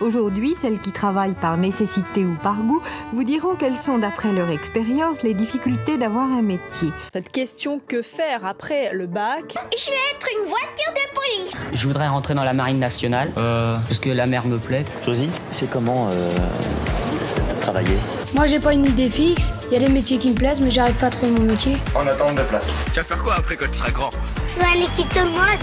Aujourd'hui, celles qui travaillent par nécessité ou par goût vous diront quelles sont, d'après leur expérience, les difficultés d'avoir un métier. Cette question que faire après le bac? Je vais être une voiture de police. Je voudrais rentrer dans la marine nationale, parce que la mer me plaît. Josie, c'est comment travailler? Moi j'ai pas une idée fixe, il y a des métiers qui me plaisent mais j'arrive pas à trouver mon métier. En attente de place. Tu vas faire quoi après quand tu seras grand? Je vais aller quitter le monde.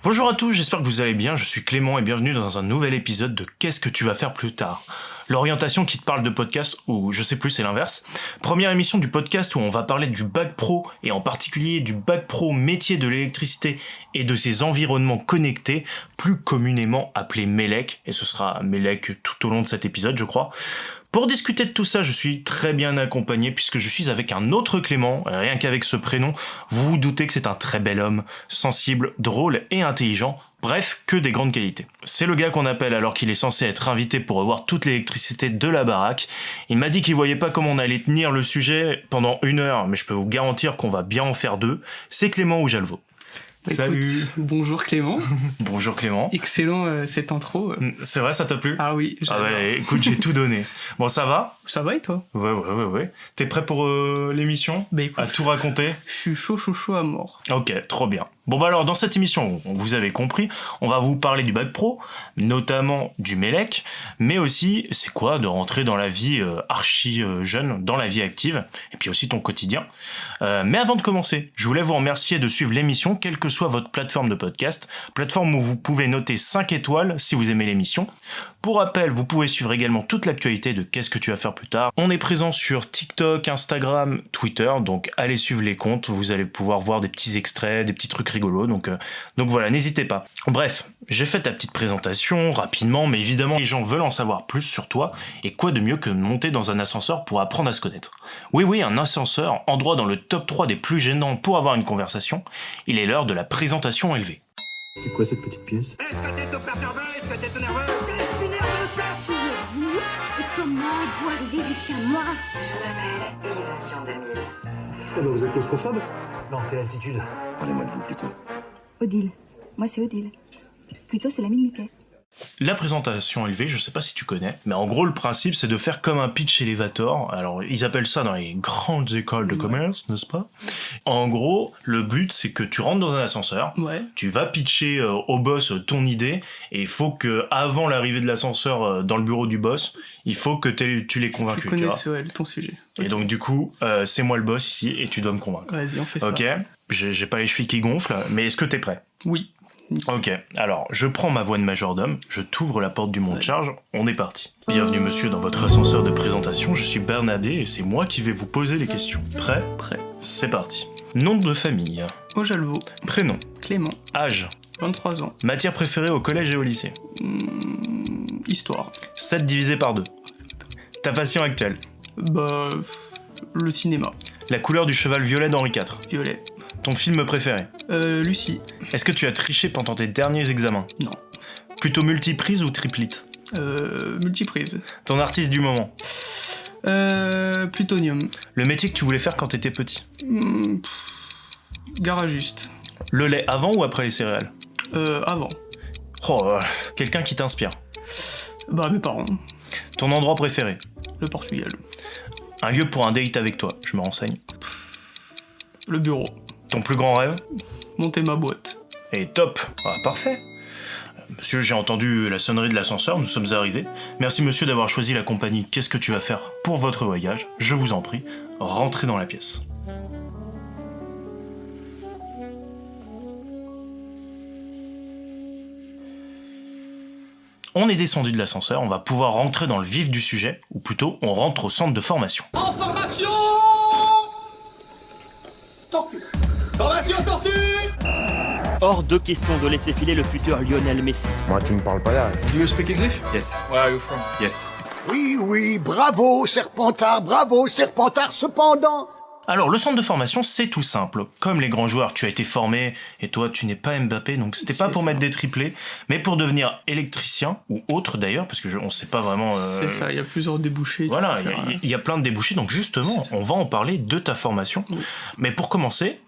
Bonjour à tous, j'espère que vous allez bien, je suis Clément et bienvenue dans un nouvel épisode de Qu'est-ce que tu vas faire plus tard? L'orientation qui te parle de podcast, ou je sais plus, c'est l'inverse. Première émission du podcast où on va parler du bac pro, et en particulier du bac pro métier de l'électricité et de ses environnements connectés, plus communément appelé MELEC, et ce sera MELEC tout au long de cet épisode, je crois. Pour discuter de tout ça, je suis très bien accompagné puisque je suis avec un autre Clément, rien qu'avec ce prénom, vous vous doutez que c'est un très bel homme, sensible, drôle et intelligent, bref, que des grandes qualités. C'est le gars qu'on appelle alors qu'il est censé être invité pour revoir toute l'électricité de la baraque. Il m'a dit qu'il voyait pas comment on allait tenir le sujet pendant 1 heure, mais je peux vous garantir qu'on va bien en faire 2. C'est Clément Oujalvo. Salut. Écoute, bonjour Clément. Bonjour Clément. Excellent cette intro. C'est vrai, ça t'a plu? Ah oui, j'adore. Ah ouais, écoute, j'ai tout donné. Bon, ça va? Ça va et toi? Ouais. T'es prêt pour l'émission? Bah écoute, à tout raconter? Je suis chaud à mort. Ok, trop bien. Bon bah alors, dans cette émission, vous avez compris, on va vous parler du bac pro, notamment du MELEC, mais aussi, c'est quoi de rentrer dans la vie archi jeune, dans la vie active, et puis aussi ton quotidien. Mais avant de commencer, je voulais vous remercier de suivre l'émission, quelle que soit votre plateforme de podcast, plateforme où vous pouvez noter 5 étoiles si vous aimez l'émission. Pour rappel, vous pouvez suivre également toute l'actualité de Qu'est-ce que tu vas faire plus tard. On est présent sur TikTok, Instagram, Twitter, donc allez suivre les comptes, vous allez pouvoir voir des petits extraits, des petits trucs rigolos, donc voilà, n'hésitez pas. Bref, j'ai fait ta petite présentation rapidement, mais évidemment les gens veulent en savoir plus sur toi, et quoi de mieux que de monter dans un ascenseur pour apprendre à se connaître. Oui, un ascenseur, endroit dans le top 3 des plus gênants pour avoir une conversation, il est l'heure de la présentation élevée. C'est quoi cette petite pièce? Est-ce que t'es tout perturbé? Est-ce que t'es tout nerveux? Je suis nerveux, ça. Qui êtes-vous et comment êtes-vous arrivé jusqu'à moi? Je m'appelle Yves Sandemille. Ah bah vous êtes claustrophobe? Non, c'est l'altitude. Parlez-moi de vous plutôt. Odile. Moi c'est Odile. Plutôt c'est l'ami de Mickey. La présentation élevée, je sais pas si tu connais, mais en gros le principe c'est de faire comme un pitch elevator. Alors ils appellent ça dans les grandes écoles de commerce, n'est-ce pas? En gros, le but c'est que tu rentres dans un ascenseur, tu vas pitcher au boss ton idée, et il faut que avant l'arrivée de l'ascenseur dans le bureau du boss, il faut que tu l'aies convaincu. Tu connais ton sujet. Et donc du coup, c'est moi le boss ici et tu dois me convaincre. Vas-y, on fait ça. Ok, j'ai pas les chevilles qui gonflent, mais est-ce que t'es prêt? Oui. Ok, alors je prends ma voix de majordome, je t'ouvre la porte du monte-charge, on est parti. Bienvenue monsieur dans votre ascenseur de présentation, je suis Bernadette et c'est moi qui vais vous poser les questions. Prêt? Prêt. C'est parti. Nom de famille. Oujalvo. Prénom. Clément. Âge. 23 ans. Matière préférée au collège et au lycée. Histoire. 7 divisé par 2. Ta passion actuelle. Bah... le cinéma. La couleur du cheval violet d'Henri IV. Violet. Ton film préféré. Lucie. Est-ce que tu as triché pendant tes derniers examens? Non. Plutôt multiprise ou triplite? Multiprise. Ton artiste du moment? Plutonium. Le métier que tu voulais faire quand t'étais petit? Garagiste. Le lait avant ou après les céréales? Avant. Quelqu'un qui t'inspire? Bah mes parents. Ton endroit préféré? Le Portugal. Un lieu pour un date avec toi, je me renseigne. Le bureau. Ton plus grand rêve? Monter ma boîte. Et top. Parfait. Monsieur, j'ai entendu la sonnerie de l'ascenseur, nous sommes arrivés. Merci monsieur d'avoir choisi la compagnie Qu'est-ce que tu vas faire pour votre voyage? Je vous en prie, rentrez dans la pièce. On est descendu de l'ascenseur, on va pouvoir rentrer dans le vif du sujet, ou plutôt, on rentre au centre de formation. En formation! Tortue! Formation tortue! Hors de question de laisser filer le futur Lionel Messi. Moi, tu me parles pas d'âge. Do you speak English? Yes. Where are you from? Yes. Oui, bravo, Serpentard, cependant. Alors, le centre de formation, c'est tout simple. Comme les grands joueurs, tu as été formé, et toi, tu n'es pas Mbappé, donc c'était pas pour mettre des triplés, mais pour devenir électricien, ou autre d'ailleurs, parce que on sait pas vraiment... C'est ça, il y a plusieurs débouchés. Voilà, il y a plein de débouchés, donc justement, on va en parler de ta formation. Oui. Mais pour commencer,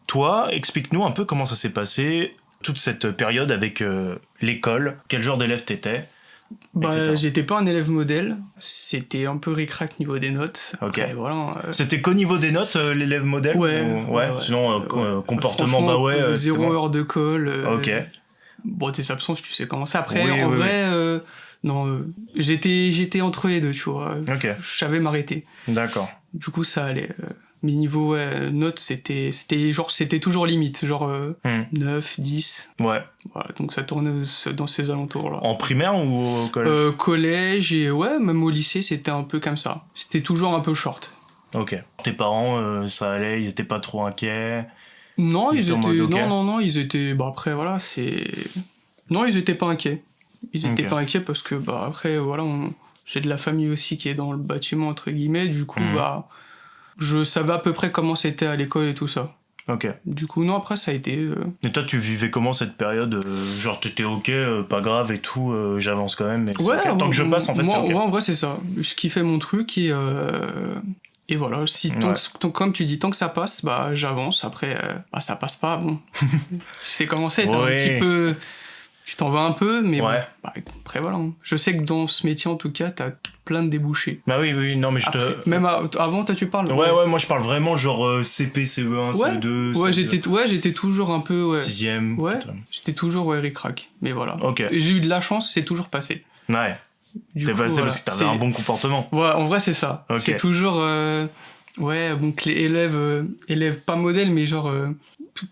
toi, explique-nous un peu comment ça s'est passé, toute cette période avec l'école? Quel genre d'élève t'étais? Bah, j'étais pas un élève modèle, c'était un peu ric-rac niveau des notes. Après, Ok. voilà, C'était qu'au niveau des notes, l'élève modèle? Ouais. Sinon, comportement, bah ouais. c'était Zéro bon. heure de colle. Ok. Bon, tes absences, tu sais comment c'est. Après, Oui, en oui, vrai, non, j'étais entre les deux, tu vois. Ok. Je savais m'arrêter. D'accord. Du coup, ça allait. Mais niveau notes, c'était toujours limite, genre 9, 10. Ouais. Voilà, donc ça tournait dans ces alentours-là. En primaire ou au collège? Collège et ouais, même au lycée, c'était un peu comme ça. C'était toujours un peu short. Ok. Tes parents, ça allait, ils étaient pas trop inquiets? Non, ils étaient en mode, ok. non, ils étaient bah après voilà, non, ils étaient pas inquiets. Ils étaient Ok. pas inquiets parce que bah après voilà, j'ai de la famille aussi qui est dans le bâtiment entre guillemets, du coup bah je savais à peu près comment c'était à l'école et tout ça. Ok. Du coup non, après ça a été Et toi, tu vivais comment cette période? Genre, t'étais ok, pas grave et tout, j'avance quand même, mais c'est ok. Tant que je passe, en fait, moi, c'est ok. ouais, en vrai c'est ça. Je kiffais mon truc et voilà, si comme tu dis, tant que ça passe, bah j'avance. Après, bah ça passe pas, bon. Tu sais comment c'est, t'as un petit peu, tu t'en vas un peu, mais bon, bah, après voilà. Je sais que dans ce métier en tout cas, t'as plein de débouchés. Bah oui, non mais je Après, même avant, toi tu parles. Ouais, moi je parle vraiment genre CP, CE1, CE2. Ouais, j'étais toujours un peu. 6ème. Ouais, j'étais toujours ric-rac, mais voilà. Ok. Et j'ai eu de la chance, c'est toujours passé. Ouais. T'es passé parce que t'avais un bon comportement. Ouais, en vrai, c'est ça. Ok. C'est toujours. Ouais, bon, que les élèves pas modèles, mais genre.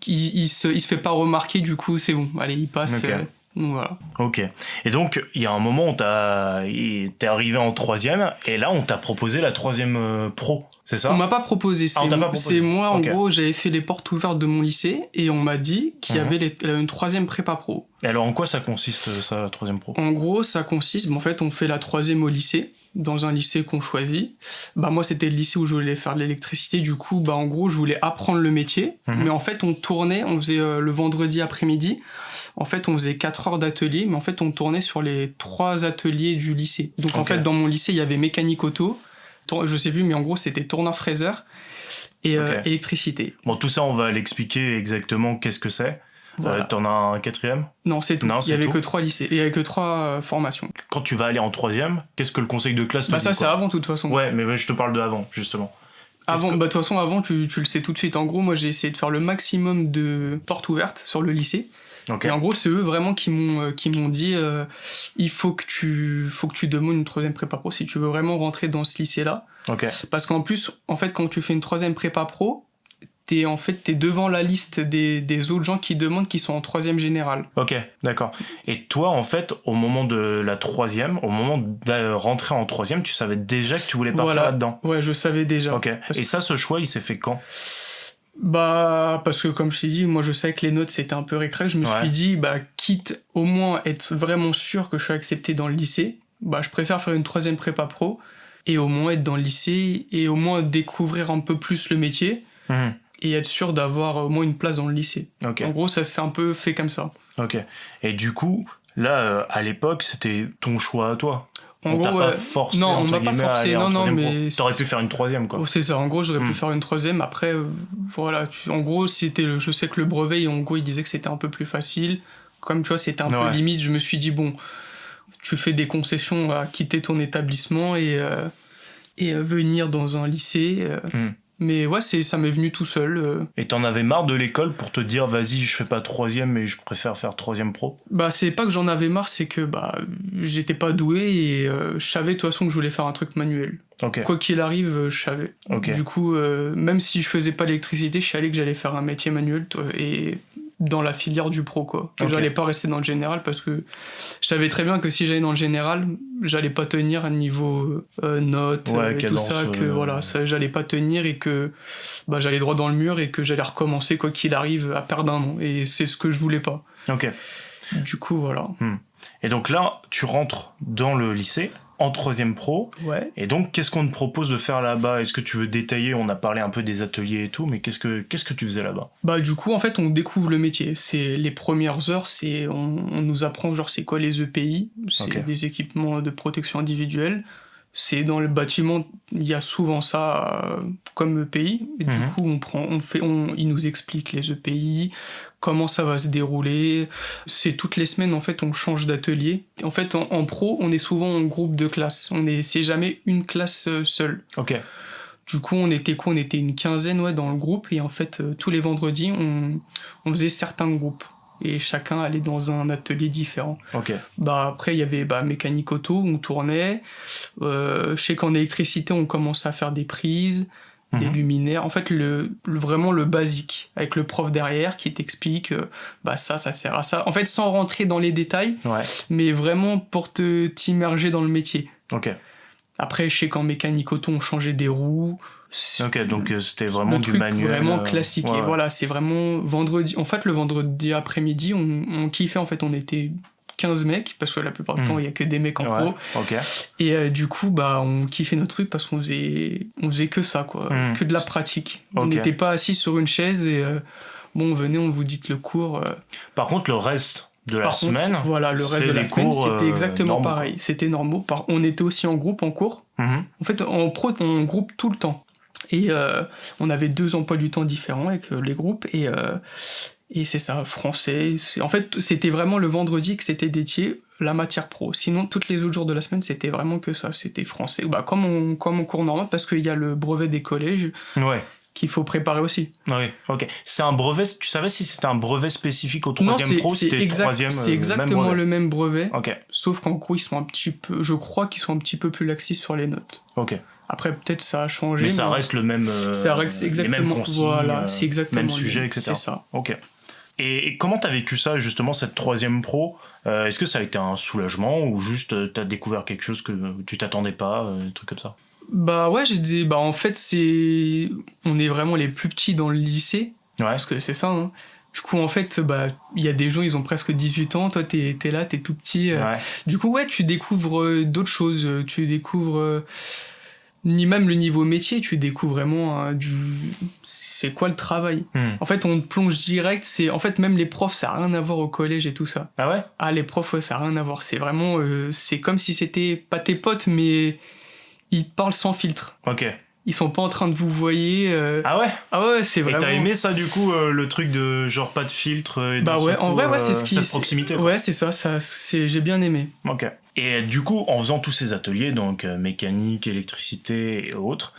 Il se fait pas remarquer, du coup, c'est bon. Allez, il passe. Ok. Donc voilà. Ok. Et donc, il y a un moment où t'es arrivé en 3ème, et là, on t'a proposé la 3ème pro, c'est ça? On m'a pas proposé. on t'a pas proposé. C'est moi, en Ok. gros, j'avais fait les portes ouvertes de mon lycée, et on m'a dit qu'il y avait une 3ème prépa pro. Et alors, en quoi ça consiste, ça, la 3ème pro? En gros, ça consiste, en fait, on fait la 3ème au lycée, dans un lycée qu'on choisit. Bah, moi, c'était le lycée où je voulais faire de l'électricité, du coup, bah, en gros, je voulais apprendre le métier, mais en fait, on faisait le vendredi après-midi, en fait, on faisait 4 heures d'atelier, mais en fait, on tournait sur les 3 ateliers du lycée. Donc, en fait, dans mon lycée, il y avait mécanique auto, je sais plus, mais en gros, c'était tourneur-fraiseur et électricité. Bon, tout ça, on va l'expliquer exactement qu'est-ce que c'est. Voilà. T'en as un 4ème? Non, c'est tout. Il y avait que 3 lycées, et il y avait que 3 formations. Quand tu vas aller en 3ème, qu'est-ce que le conseil de classe te Bah, dit, ça, c'est quoi? avant, de toute façon. Ouais, mais je te parle de avant, justement. Avant, bah, de toute façon, avant, tu le sais tout de suite. En gros, moi, j'ai essayé de faire le maximum de portes ouvertes sur le lycée. Ok. Et en gros, c'est eux vraiment qui m'ont dit, il faut que tu demandes une 3ème prépa pro si tu veux vraiment rentrer dans ce lycée-là. Ok. Parce qu'en plus, en fait, quand tu fais une 3ème prépa pro, t'es devant la liste des autres gens qui demandent qui sont en 3ème générale. Ok, d'accord. Et toi, en fait, au moment de la 3ème, au moment de rentrer en 3ème, tu savais déjà que tu voulais partir là-dedans? Ouais, je savais déjà. Ok. Et ça, ce choix, il s'est fait quand? Bah, parce que comme je t'ai dit, moi je savais que les notes c'était un peu récré, je me suis dit, bah, quitte au moins être vraiment sûr que je suis accepté dans le lycée, bah, je préfère faire une 3ème prépa pro, et au moins être dans le lycée, et au moins découvrir un peu plus le métier, et être sûr d'avoir au moins une place dans le lycée. Okay. En gros, ça s'est un peu fait comme ça. Ok. Et du coup, là, à l'époque, c'était ton choix à toi. On t'a pas forcé, non, on entre m'a pas guillemets, à forcé, aller en non, 3ème mais... pro. T'aurais pu faire une 3ème, quoi. Oh, c'est ça, en gros, j'aurais pu faire une 3ème. Après, voilà, en gros, je sais que le brevet, en gros, il disait que c'était un peu plus facile. Comme tu vois, c'était un peu limite, je me suis dit, bon, tu fais des concessions à quitter ton établissement et venir dans un lycée. Mais ouais, ça m'est venu tout seul. Et t'en avais marre de l'école pour te dire, vas-y, je fais pas 3ème, mais je préfère faire 3ème pro? Bah, c'est pas que j'en avais marre, c'est que bah, j'étais pas doué et je savais de toute façon que je voulais faire un truc manuel. Okay. Quoi qu'il arrive, je savais. Okay. Du coup, même si je faisais pas l'électricité, je savais que j'allais faire un métier manuel et dans la filière du pro, quoi. Que j'allais pas rester dans le général parce que je savais très bien que si j'allais dans le général, j'allais pas tenir à niveau notes et cadence, tout ça, que voilà, ça, j'allais pas tenir et que bah, j'allais droit dans le mur et que j'allais recommencer quoi qu'il arrive à perdre un an. Et c'est ce que je voulais pas. Ok. Du coup, voilà. Et donc là, tu rentres dans le lycée en 3ème pro. Ouais. Et donc, qu'est-ce qu'on te propose de faire là-bas? Est-ce que tu veux détailler? On a parlé un peu des ateliers et tout, mais qu'est-ce que tu faisais là-bas? Bah, du coup, en fait, on découvre le métier. C'est les premières heures, on nous apprend, genre, c'est quoi les EPI? C'est des équipements de protection individuelle. C'est dans le bâtiment, il y a souvent ça comme EPI. Et du coup, il nous explique les EPI, comment ça va se dérouler. C'est toutes les semaines, en fait, on change d'atelier. En fait, en pro, on est souvent en groupe de classe. C'est jamais une classe seule. Ok. Du coup, on était une quinzaine dans le groupe. Et en fait, tous les vendredis, on faisait certains groupes. Et chacun allait dans un atelier différent. Ok. Après, il y avait mécanique auto, on tournait. Je sais qu'en électricité, on commençait à faire des prises, des luminaires. En fait, vraiment le basique, avec le prof derrière qui t'explique ça sert à ça. En fait, sans rentrer dans les détails, mais vraiment pour t'immerger dans le métier. Ok. Après, je sais qu'en mécanique auto, on changeait des roues. Ok, donc c'était vraiment du truc manuel. Vraiment classique. Et voilà, c'est vraiment vendredi. En fait, le vendredi après-midi, on kiffait. En fait, on était 15 mecs, parce que la plupart du temps, il y a que des mecs en pro. Ok. Et du coup, on kiffait nos trucs parce qu'on faisait que ça, quoi. Que de la pratique. On n'était pas assis sur une chaise et venez, on vous dit le cours. Par contre, le reste de la semaine. Voilà, le reste de la semaine, c'était exactement pareil. C'était normal. On était aussi en groupe, en cours. En fait, en pro, on groupe tout le temps. Et on avait 2 emplois du temps différents avec les groupes. Et c'est ça, français. En fait, c'était vraiment le vendredi que c'était dédié la matière pro. Sinon, tous les autres jours de la semaine, c'était vraiment que ça. C'était français. Comme en cours normal, parce qu'il y a le brevet des collèges. Qu'il faut préparer aussi. Oui, ok. C'est un brevet, tu savais si c'était un brevet spécifique au 3e pro, c'était le 3e c'est exactement le même brevet. Ok. Sauf qu'en gros, je crois qu'ils sont un petit peu plus laxistes sur les notes. Ok. Après, peut-être ça a changé. Mais ça reste le même. Ça reste exactement. Les mêmes consignes, voilà, c'est exactement même sujet, etc. C'est ça. Ok. Et comment t'as vécu ça, justement, cette 3e pro? Est-ce que ça a été un soulagement ou juste t'as découvert quelque chose que tu t'attendais pas, des trucs comme ça? J'ai dit, en fait, on est vraiment les plus petits dans le lycée. Parce que c'est ça, hein. Du coup, en fait, il y a des gens, ils ont presque 18 ans, toi, t'es là, t'es tout petit. Du coup, tu découvres d'autres choses, tu découvres, ni même le niveau métier, tu découvres vraiment c'est quoi le travail. En fait, on te plonge direct, en fait, même les profs, ça a rien à voir au collège et tout ça. Ah ouais? Ah, les profs, ça a rien à voir, c'est vraiment, c'est comme si c'était pas tes potes, mais ils parlent sans filtre. Ok. Ils sont pas en train de vous voyer. Ah ouais? Ah ouais, c'est vraiment. Et t'as aimé ça, du coup, le truc de genre pas de filtre et en vrai, c'est ce qui. Cette proximité. Ouais, c'est ça, j'ai bien aimé. Ok. Et du coup, en faisant tous ces ateliers, donc mécanique, électricité et autres,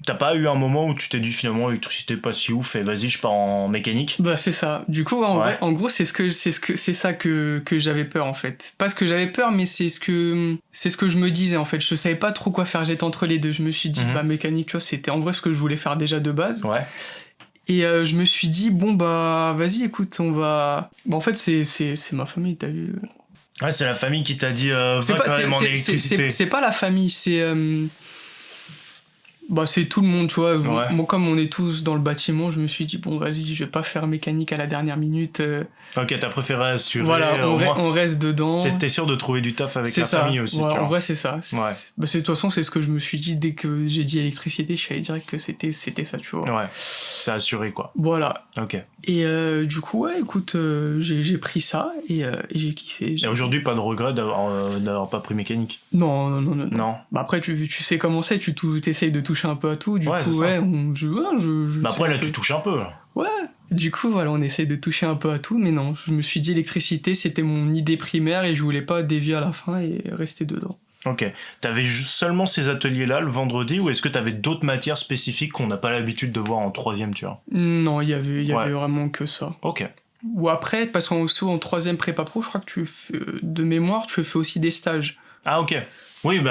t'as pas eu un moment où tu t'es dit finalement l'électricité pas si ouf et vas-y je pars en mécanique? C'est ça. Du coup vrai, en gros c'est ça que j'avais peur en fait. Pas ce que j'avais peur mais c'est ce que je me disais en fait. Je savais pas trop quoi faire. J'étais entre les deux. Je me suis dit mécanique, tu vois, c'était en vrai ce que je voulais faire déjà de base. Ouais. Et je me suis dit vas-y écoute on va. En fait c'est ma famille, t'as vu. Ouais, c'est la famille qui t'a dit va quand même en électricité. C'est pas la famille, c'est c'est tout le monde, tu vois. Moi, comme on est tous dans le bâtiment, je me suis dit, vas-y, je vais pas faire mécanique à la dernière minute. Ok, t'as préféré assurer. Voilà, on reste dedans. T'es sûr de trouver du taf avec la famille aussi. Ouais, en vrai, c'est ça. De toute façon, c'est ce que je me suis dit dès que j'ai dit électricité, je savais direct que c'était ça, tu vois. Ouais, c'est assuré, quoi. Voilà. Ok. Et du coup, écoute, j'ai pris ça et j'ai kiffé. Et aujourd'hui, pas de regret d'avoir pas pris mécanique? Non. Après, tu sais comment c'est, tu essayes de toucher un peu à tout, du coup, après, là, tu touches un peu, là. Ouais, du coup, voilà, on essaye de toucher un peu à tout, mais non, je me suis dit électricité, c'était mon idée primaire et je voulais pas dévier à la fin et rester dedans. Ok. T'avais seulement ces ateliers-là le vendredi ou est-ce que t'avais d'autres matières spécifiques qu'on n'a pas l'habitude de voir en 3e, tu vois? Non, il y avait vraiment que ça. Ok. Ou après, parce qu'en 3e prépa pro, je crois que de mémoire, tu fais aussi des stages. Ah, ok. Oui,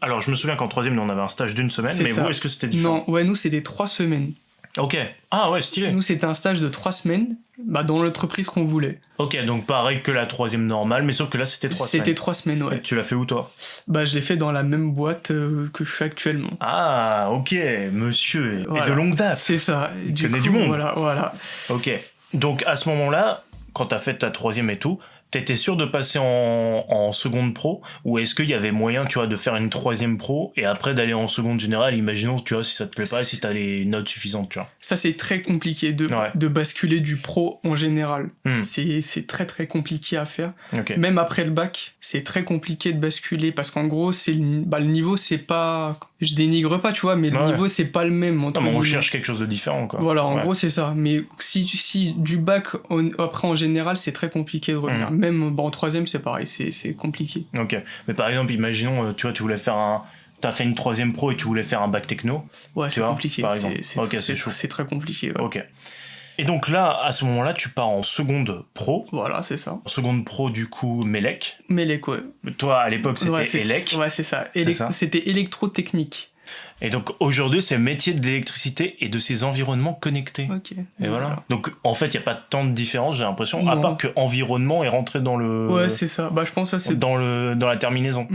alors je me souviens qu'en 3e, nous on avait un stage d'1 semaine, mais vous, est-ce que c'était différent? Non, nous c'était 3 semaines. Ok. Ah ouais, stylé. Nous c'était un stage de 3 semames, dans l'entreprise qu'on voulait. Ok, donc pareil que la 3e normale, mais sauf que là c'était 3 semaines. C'était 3 semaines, ouais. Et tu l'as fait où toi? Je l'ai fait dans la même boîte que je suis actuellement. Ah, ok, monsieur, et de longue date. C'est ça. Tu connais du monde. Voilà. Ok, donc à ce moment-là, quand t'as fait ta 3e et tout, t'étais sûr de passer en seconde pro, ou est-ce qu'il y avait moyen, tu vois, de faire une troisième pro et après d'aller en seconde générale, imaginons, tu vois, si ça te plaît pas et si t'as les notes suffisantes, tu vois. Ça, c'est très compliqué de basculer du pro en général. C'est très très compliqué à faire. Okay. Même après le bac, c'est très compliqué de basculer parce qu'en gros, le niveau, c'est pas... Je dénigre pas, tu vois, mais le niveau, c'est pas le même. Non, mais on cherche quelque chose de différent, quoi. Voilà, en gros, c'est ça. Mais si du bac après en général, c'est très compliqué de revenir. Même en troisième, c'est pareil, c'est compliqué. Ok. Mais par exemple, imaginons, tu vois, tu voulais faire t'as fait une troisième pro et tu voulais faire un bac techno. Ouais, c'est compliqué. Par exemple. C'est très compliqué. Ouais. Ok. Et donc là, à ce moment-là, tu pars en seconde pro. Voilà, c'est ça. Seconde pro, du coup, Mélec. Mélec, ouais. Toi, à l'époque, c'était ELEC. Ouais, c'est ça. C'était électrotechnique. Et donc, aujourd'hui, c'est métier de l'électricité et de ses environnements connectés. Ok. Et voilà. Donc, en fait, il n'y a pas tant de différence, j'ai l'impression, à part que environnement est rentré dans le... Ouais, c'est ça. Bah, je pense que c'est... Dans la terminaison.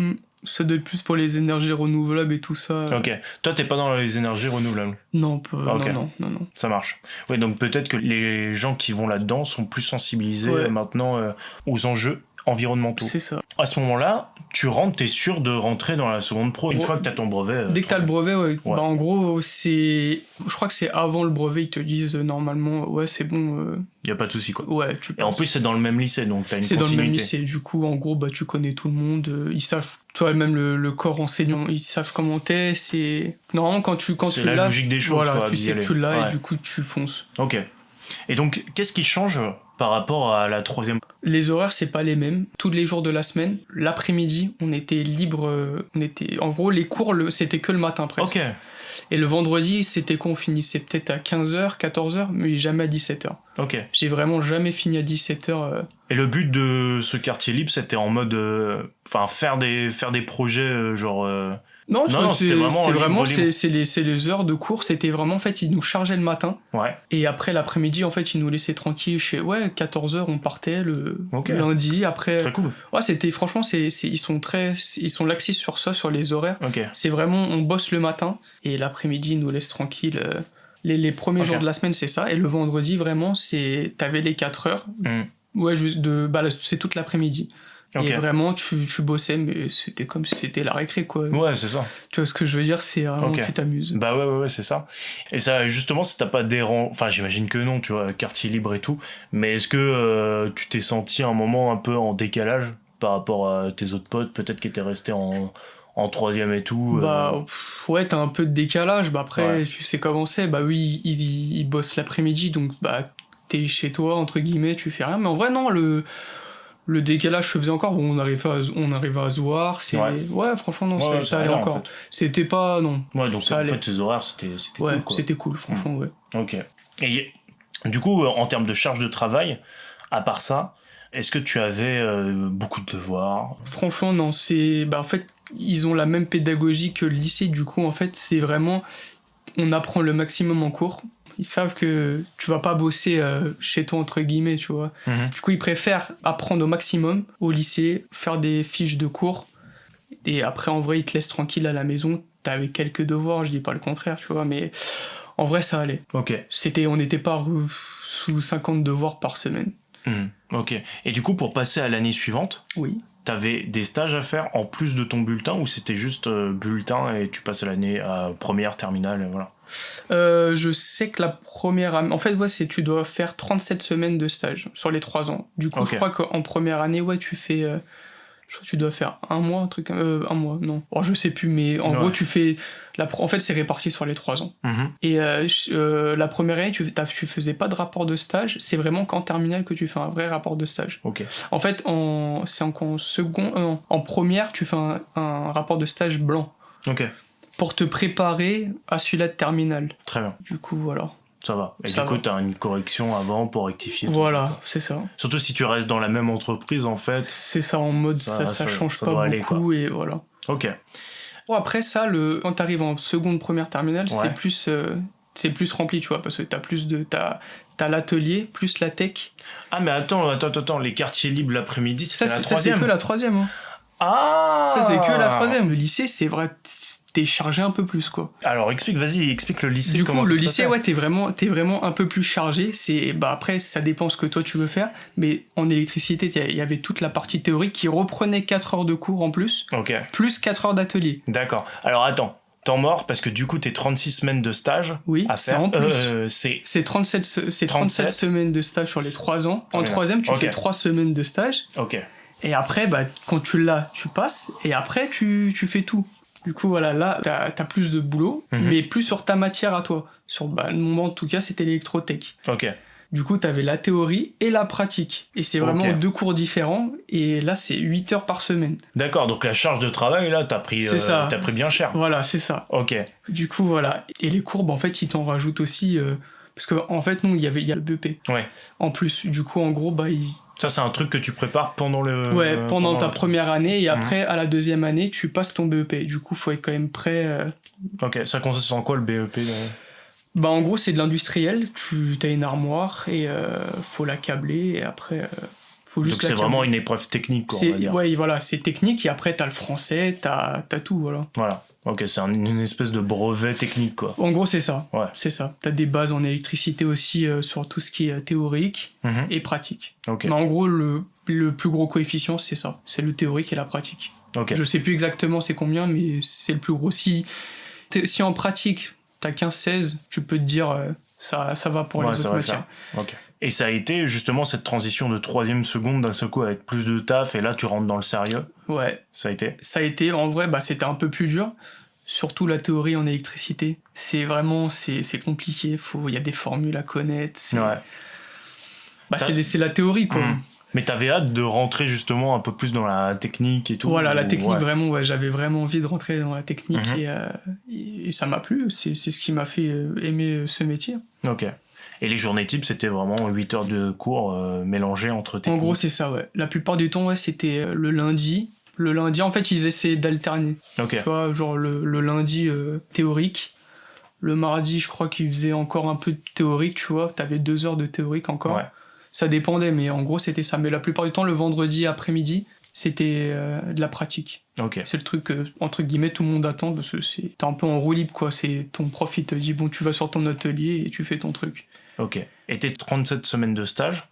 Ça doit être plus pour les énergies renouvelables et tout ça. Ok. Toi, t'es pas dans les énergies renouvelables? Non, non. Ça marche. Ouais, donc peut-être que les gens qui vont là-dedans sont plus sensibilisés maintenant aux enjeux environnementaux. C'est ça. À ce moment-là, tu rentres, t'es sûr de rentrer dans la seconde pro une fois que t'as ton brevet. Dès que t'as le brevet, ouais. Bah, en gros, je crois que c'est avant le brevet, ils te disent normalement, ouais, c'est bon. Y a pas de souci, quoi. Ouais, tu passes. Et en plus, c'est dans le même lycée, donc t'as une continuité. C'est dans le même lycée, du coup, en gros, bah, tu connais tout le monde, ils savent, tu vois, même le corps enseignant, ils savent comment t'es, c'est... Normalement, quand tu c'est la logique des choses, voilà, quoi. Tu sais que tu l'as et du coup, tu fonces. Ok. Et donc, qu'est-ce qui change par rapport à la troisième? Les horaires, c'est pas les mêmes. Tous les jours de la semaine, l'après-midi, on était libre. En gros, les cours, c'était que le matin presque. Ok. Et le vendredi, c'était qu'on finissait peut-être à 15h, 14h, mais jamais à 17h. Ok. J'ai vraiment jamais fini à 17h. Et le but de ce quartier libre, c'était en mode... faire des projets genre... Non, c'était vraiment c'est les heures de cours, c'était vraiment, en fait, ils nous chargeaient le matin. Ouais. Et après, l'après-midi, en fait, ils nous laissaient tranquilles 14h, on partait le lundi, après... Très cool. Ouais, c'était, franchement, ils sont laxistes sur ça, sur les horaires. Ok. C'est vraiment, on bosse le matin, et l'après-midi, ils nous laissent tranquilles. Les premiers jours de la semaine, c'est ça, et le vendredi, vraiment, t'avais les 4 heures. Ouais, c'est toute l'après-midi. Okay. Et vraiment, tu bossais, mais c'était comme si c'était la récré, quoi. Ouais, c'est ça. Tu vois ce que je veux dire, c'est vraiment tu t'amuses. Bah ouais, c'est ça. Et ça, justement, si t'as pas enfin, j'imagine que non, tu vois, quartier libre et tout, mais est-ce que tu t'es senti un moment un peu en décalage par rapport à tes autres potes, peut-être qui étaient restés en troisième et tout Bah ouais, t'as un peu de décalage, bah après, tu sais comment c'est, bah oui, ils bossent l'après-midi, donc bah t'es chez toi, entre guillemets, tu fais rien, mais en vrai, non, le décalage se faisait encore, bon, on arrivait à se voir, ouais, franchement, non, ça allait encore. En fait. C'était pas, non. Ouais, donc en fait, ces horaires, c'était cool, quoi. C'était cool, franchement, ouais. Ok. Et du coup, en termes de charge de travail, à part ça, est-ce que tu avais beaucoup de devoirs? Franchement, non, en fait, ils ont la même pédagogie que le lycée, du coup, en fait, c'est vraiment, on apprend le maximum en cours. Ils savent que tu vas pas bosser chez toi, entre guillemets, tu vois. Du coup, ils préfèrent apprendre au maximum au lycée, faire des fiches de cours. Et après, en vrai, ils te laissent tranquille à la maison. T'avais quelques devoirs, je dis pas le contraire, tu vois, mais en vrai, ça allait. Ok. On n'était pas sous 50 devoirs par semaine. Ok. Et du coup, pour passer à l'année suivante, oui. T'avais des stages à faire en plus de ton bulletin, ou c'était juste bulletin et tu passes à l'année à première, terminale, et voilà? Je sais que la première année... En fait, tu dois faire 37 semaines de stage sur les 3 ans. Du coup, je crois qu'en première année, tu fais... je crois que tu dois faire un mois, un mois, non. Oh, je sais plus, mais en gros, tu fais... En fait, c'est réparti sur les 3 ans. Et la première année, tu faisais pas de rapport de stage. C'est vraiment qu'en terminale que tu fais un vrai rapport de stage. Ok. En fait, en première, tu fais un rapport de stage blanc. Ok. Pour te préparer à celui-là de terminale. Très bien. Du coup, voilà. Ça va. Et du coup, t'as une correction avant pour rectifier. Voilà, c'est ça. Surtout si tu restes dans la même entreprise, en fait. C'est ça, en mode ça change pas beaucoup, aller, et voilà. Ok. Bon, après ça, quand t'arrives en seconde, première, terminale, c'est plus rempli, tu vois, parce que t'as l'atelier, plus la tech. Ah, mais attends, les quartiers libres l'après-midi, c'est la troisième. Ça, c'est que la troisième, hein. Ah! Ça, c'est que la troisième. Le lycée, c'est vrai... t'es chargé un peu plus, quoi. Alors explique le lycée. Du comment coup, ça le se lycée, passait. ouais, t'es vraiment un peu plus chargé. Après, ça dépend ce que toi tu veux faire. Mais en électricité, il y avait toute la partie théorique qui reprenait 4 heures de cours en plus. Ok. Plus 4 heures d'atelier. D'accord. Alors attends. Temps mort, parce que du coup, t'es 36 semaines de stage à c'est faire. en plus. C'est 37 semaines de stage sur les 3 ans. En troisième, tu fais 3 semaines de stage. Ok. Et après, quand tu l'as, tu passes. Et après, tu fais tout. Du coup, voilà, là, t'as plus de boulot, mais plus sur ta matière à toi. Sur le moment, en tout cas, c'était l'électrotech. Ok. Du coup, t'avais la théorie et la pratique. Et c'est vraiment 2 cours différents. Et là, c'est 8 heures par semaine. D'accord, donc la charge de travail, là, t'as pris bien cher. Voilà, c'est ça. Ok. Du coup, voilà. Et les courbes, en fait, ils t'en rajoutent aussi... parce qu'en fait, non, il y a le BEP. Ouais. En plus, du coup, en gros, Ça, c'est un truc que tu prépares pendant le... Ouais, pendant ta première année. Et après, à la deuxième année, tu passes ton BEP. Du coup, faut être quand même prêt... Ok, ça consiste en quoi, le BEP en gros, c'est de l'industriel. T'as une armoire et faut la câbler. Et après, faut juste donc c'est vraiment une épreuve technique, quoi, on va dire. Ouais, voilà, c'est technique. Et après, t'as le français, t'as tout, voilà. Voilà. Ok, c'est une espèce de brevet technique, quoi. En gros, c'est ça. Ouais. C'est ça. T'as des bases en électricité aussi sur tout ce qui est théorique et pratique. Okay. Mais en gros, le plus gros coefficient, c'est ça. C'est le théorique et la pratique. Okay. Je sais plus exactement c'est combien, mais c'est le plus gros. Si en pratique, t'as 15-16, tu peux te dire ça va pour les autres matières. Ok. Et ça a été justement cette transition de 3e seconde d'un seul coup avec plus de taf, et là tu rentres dans le sérieux. Ouais. Ça a été. Ça a été, en vrai, c'était un peu plus dur. Surtout la théorie en électricité. C'est vraiment, c'est compliqué. Il y a des formules à connaître. C'est la théorie, quoi. Mais t'avais hâte de rentrer justement un peu plus dans la technique et tout. Voilà, la technique, vraiment, ouais, j'avais vraiment envie de rentrer dans la technique et ça m'a plu. C'est ce qui m'a fait aimer ce métier. Ok. Et les journées types, c'était vraiment 8 heures de cours mélangées entre techniques. En gros, c'est ça, ouais. La plupart du temps, ouais, c'était le lundi. Le lundi, en fait, ils essaient d'alterner. Ok. Tu vois, genre le lundi théorique. Le mardi, je crois qu'ils faisaient encore un peu de théorique, tu vois. T'avais 2 heures de théorique encore. Ouais. Ça dépendait, mais en gros, c'était ça. Mais la plupart du temps, le vendredi après-midi, c'était de la pratique. Ok. C'est le truc que, entre guillemets, tout le monde attend, parce que t'es un peu en roue libre, quoi. C'est ton prof, il te dit, bon, tu vas sur ton atelier et tu fais ton truc. Ok. Et tes 37 semaines de stage,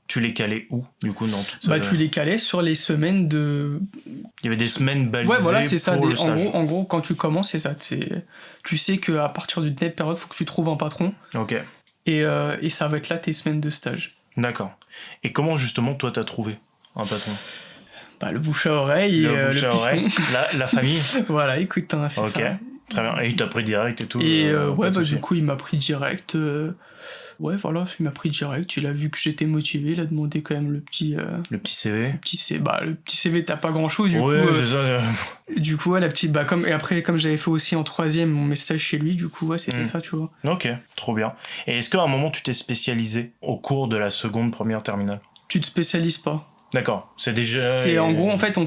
tu les calais où, du coup, dans toute tu les calais sur les semaines de... Il y avait des semaines balisées. Ouais, voilà, c'est ça. Le stage. En gros, quand tu commences, c'est ça. Tu sais qu'à partir d'une telle période, faut que tu trouves un patron. Ok. Et ça va être là tes semaines de stage. D'accord. Et comment, justement, toi, t'as trouvé un patron ? Le bouche à oreille et le piston. La famille. Voilà, écoute, c'est ça. Ok, très bien. Et il t'a pris direct et tout. Et du coup, il m'a pris direct. Ouais, voilà, il m'a pris direct. Il a vu que j'étais motivé. Il a demandé quand même le petit CV. Le petit CV, t'as pas grand chose. Du coup, c'est ça. Du coup, ouais, la petite. Comme j'avais fait aussi en 3e mon stage chez lui, du coup, ouais, c'était ça, tu vois. Ok, trop bien. Et est-ce qu'à un moment, tu t'es spécialisé au cours de la seconde, première terminale ? Tu te spécialises pas. D'accord, c'est déjà... C'est en gros, en fait,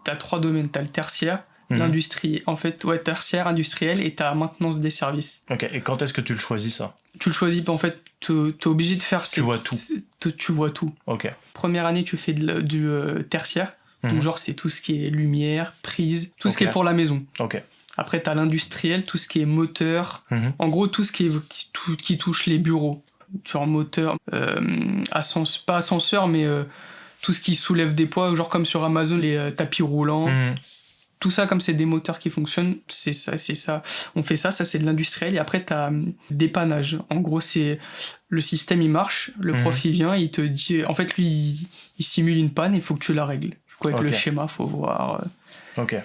t'as 3 domaines. T'as le tertiaire, l'industrie, en fait, ouais, tertiaire, industriel, et t'as maintenance des services. Ok, et quand est-ce que tu le choisis, ça ? Tu le choisis pas, en fait, t'es obligé de faire... Tu vois tout. Tu vois tout. Ok. Première année, tu fais du tertiaire, donc genre, c'est tout ce qui est lumière, prise, tout ce qui est pour la maison. Ok. Après, t'as l'industriel, tout ce qui est moteur, en gros, tout ce qui touche les bureaux. Genre moteur, pas ascenseur, mais tout ce qui soulève des poids, genre comme sur Amazon, les tapis roulants. Tout ça, comme c'est des moteurs qui fonctionnent, c'est ça. On fait ça c'est de l'industriel. Et après, t'as dépannage. En gros, c'est le système, il marche, le prof, il vient, il te dit... En fait, lui, il simule une panne, il faut que tu la règles. Du coup, avec le schéma, faut voir... Ok.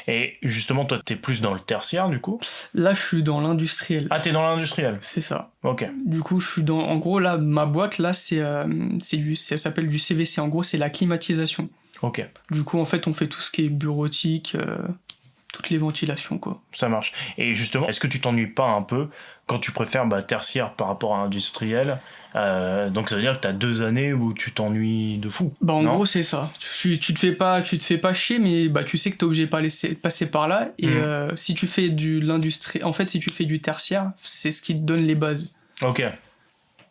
Et justement, toi, t'es plus dans le tertiaire, du coup ? Là, je suis dans l'industriel. Ah, t'es dans l'industriel ? C'est ça. Ok. Du coup, je suis dans... En gros, là, ma boîte, là, ça s'appelle du CVC. En gros, c'est la climatisation. Ok. Du coup, en fait, on fait tout ce qui est bureautique, toutes les ventilations, quoi. Ça marche. Et justement, est-ce que tu t'ennuies pas un peu quand tu préfères tertiaire par rapport à industriel ? Donc ça veut dire que t'as 2 années où tu t'ennuies de fou. En gros, c'est ça. Tu te fais pas chier, mais tu sais que t'es obligé de passer par là. Et si tu fais si tu fais du tertiaire, c'est ce qui te donne les bases. Ok.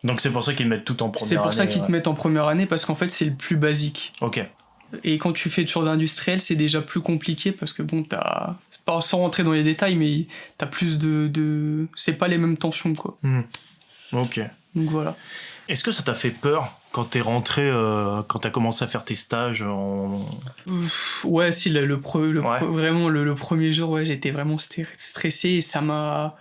Donc c'est pour ça qu'ils te mettent tout en première année. C'est pour ça qu'ils te mettent en première année, parce qu'en fait, c'est le plus basique. Ok. Et quand tu fais sur d'industriel, c'est déjà plus compliqué parce que bon, sans rentrer dans les détails, mais t'as plus de... C'est pas les mêmes tensions, quoi. Ok. Donc voilà. Est-ce que ça t'a fait peur quand t'es rentré, quand t'as commencé à faire tes stages Ouais, si, vraiment, le premier jour, ouais, j'étais vraiment stressé et ça m'a...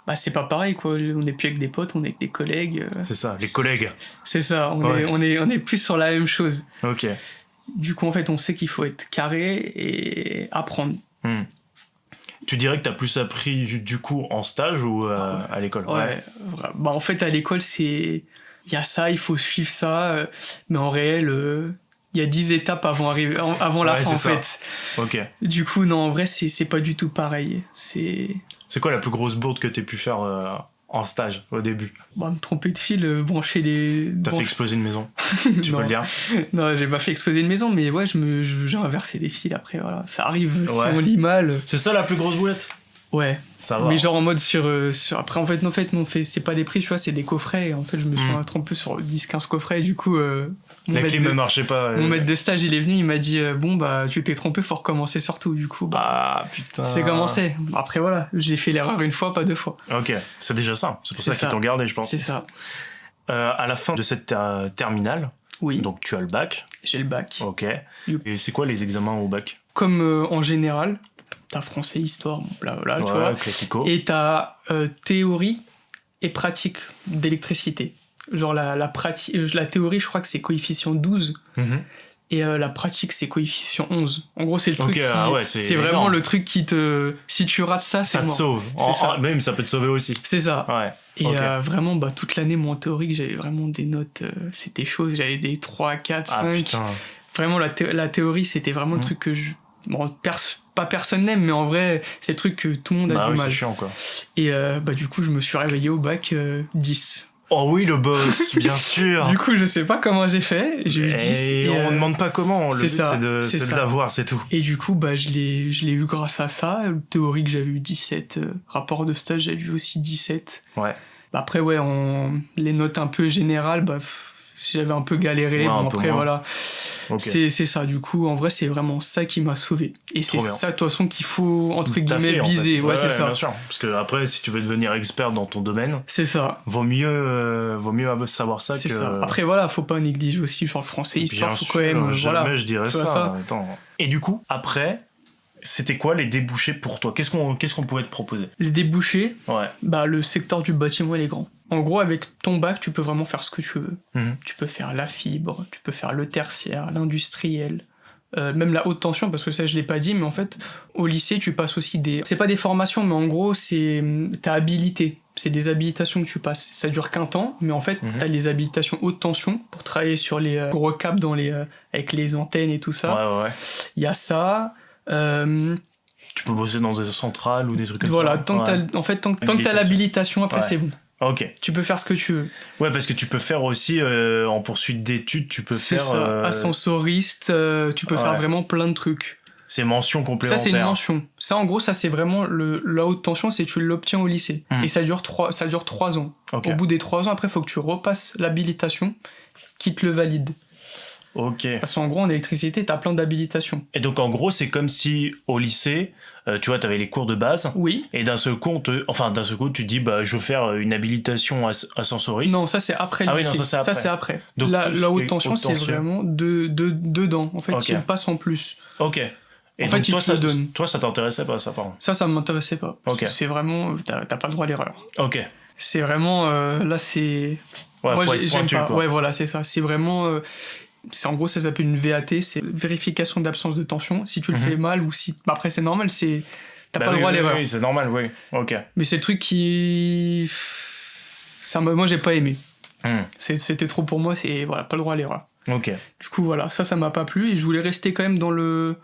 Bah, c'est pas pareil, quoi. On n'est plus avec des potes, on est avec des collègues. C'est ça, les collègues. C'est ça, on est plus sur la même chose. Ok. Du coup, en fait, on sait qu'il faut être carré et apprendre. Tu dirais que t'as plus appris du coup en stage ou à l'école? Ouais. Bah, en fait, à l'école, il y a ça, il faut suivre ça, mais en réel, il y a 10 étapes avant la fin, en fait. Ok. Du coup, non, en vrai, c'est pas du tout pareil. C'est quoi la plus grosse bourde que t'aies pu faire en stage au début? Bah, me tromper de fil, brancher les... T'as fait exploser une maison? Tu peux le dire? Non, j'ai pas fait exploser une maison, mais ouais, j'ai inversé des fils après, voilà. Ça arrive si on lit mal. C'est ça la plus grosse boulette? Ouais. Ça va. Mais genre en mode sur après, en fait, non, c'est pas des prix, tu vois, c'est des coffrets. Et en fait, je me suis trompé sur 10-15 coffrets, du coup... la clim ne marchait pas. Mon maître de stage, il est venu, il m'a dit bon, bah, tu t'es trompé, faut recommencer sur tout, du coup. Bah, putain. C'est commencé. Après, voilà, j'ai fait l'erreur une fois, pas 2 fois. Ok, c'est déjà ça. C'est pour ça qu'ils t'ont gardé, je pense. C'est ça. À la fin de cette terminale, oui. Donc tu as le bac. J'ai le bac. Ok. Et c'est quoi les examens au bac? Comme en général, t'as français, histoire, blablabla, tu vois. Classico. Et t'as théorie et pratique d'électricité. Genre la théorie, je crois que c'est coefficient 12. Et la pratique, c'est coefficient 11. En gros, c'est le truc c'est vraiment le truc qui te... Si tu rates ça, c'est mort. Ça te sauve. Même ça peut te sauver aussi. C'est ça. Ouais. Et vraiment, bah, toute l'année, moi, en théorique, j'avais vraiment des notes... c'était chaud. J'avais des 3, 4, 5. Putain. Vraiment, la théorie, c'était vraiment le truc que je... Bon, pas personne n'aime, mais en vrai, c'est le truc que tout le monde a du mal. C'est chiant, quoi. Et bah, du coup, je me suis réveillé au bac 10. Oh oui, le boss, bien sûr. Du coup, je sais pas comment j'ai fait. J'ai eu 10. Et on demande pas comment. Le but, c'est de l'avoir, c'est tout. Et du coup, bah, je l'ai eu grâce à ça. Théorique, j'avais eu 17. Rapport de stage, j'avais eu aussi 17. Ouais. Bah, après, ouais, les notes un peu générales, bah, j'avais un peu galéré. Bon, après, voilà. Okay. C'est ça. Du coup, en vrai, c'est vraiment ça qui m'a sauvé. Et c'est ça, de toute façon, qu'il faut, entre guillemets, viser. En fait. Ouais, c'est ça. Bien sûr. Parce que après, si tu veux devenir expert dans ton domaine, c'est ça. Vaut mieux savoir ça que. C'est ça. Après, voilà, faut pas négliger aussi sur le français, histoire, faut quand même. Jamais je dirais ça. Attends. Et du coup, après, c'était quoi les débouchés pour toi? Qu'est-ce qu'on pouvait te proposer? Les débouchés? Ouais. Bah, le secteur du bâtiment, il est grand. En gros, avec ton bac, tu peux vraiment faire ce que tu veux. Tu peux faire la fibre, tu peux faire le tertiaire, l'industriel, même la haute tension, parce que ça, je l'ai pas dit, mais en fait, au lycée, tu passes aussi c'est pas des formations, mais en gros, t'as habilité. C'est des habilitations que tu passes. Ça dure qu'un temps, mais en fait, t'as les habilitations haute tension pour travailler sur les gros câbles avec les antennes et tout ça. Ouais. Il y a ça. Tu peux bosser dans des centrales ou des trucs comme ça. Voilà, tant que t'as l'habilitation, après, c'est bon. Ok. Tu peux faire ce que tu veux. Ouais, parce que tu peux faire aussi, en poursuite d'études, tu peux faire... C'est ça, ascensoriste, tu peux faire vraiment plein de trucs. C'est mention complémentaire. Ça, c'est une mention. Ça, en gros, ça, c'est vraiment la haute tension, c'est tu l'obtiens au lycée. Et ça dure 3 ans. Okay. Au bout des 3 ans, après, il faut que tu repasses l'habilitation qui te le valide. Ok. Parce qu'en gros, en électricité, t'as plein d'habilitations. Et donc, en gros, c'est comme si, au lycée... tu vois, t'avais les cours de base. Oui. Et d'un seul coup, tu dis, bah, je veux faire une habilitation ascensoriste. Non, ça, c'est après le lycée. Non, ça, c'est après. Donc, la haute tension, c'est vraiment dedans. En fait, tu le passes en plus. Ok. Et en fait, toi, ça t'intéressait pas, ça, par contre? Ça m'intéressait pas. Ok. C'est vraiment... T'as pas le droit à l'erreur. Ok. C'est vraiment... là, c'est... Ouais, moi, j'aime pas. Quoi. Ouais, voilà, c'est ça. C'est vraiment... en gros, ça s'appelle une VAT, c'est vérification d'absence de tension. Si tu le fais mal ou si... Bah, après, c'est normal, t'as pas le droit à l'erreur. Oui, c'est normal, oui. Ok. Mais c'est le truc qui... Moi, j'ai pas aimé. C'était trop pour moi, c'est... Voilà, pas le droit à l'erreur. Ok. Du coup, voilà, ça m'a pas plu et je voulais rester quand même dans le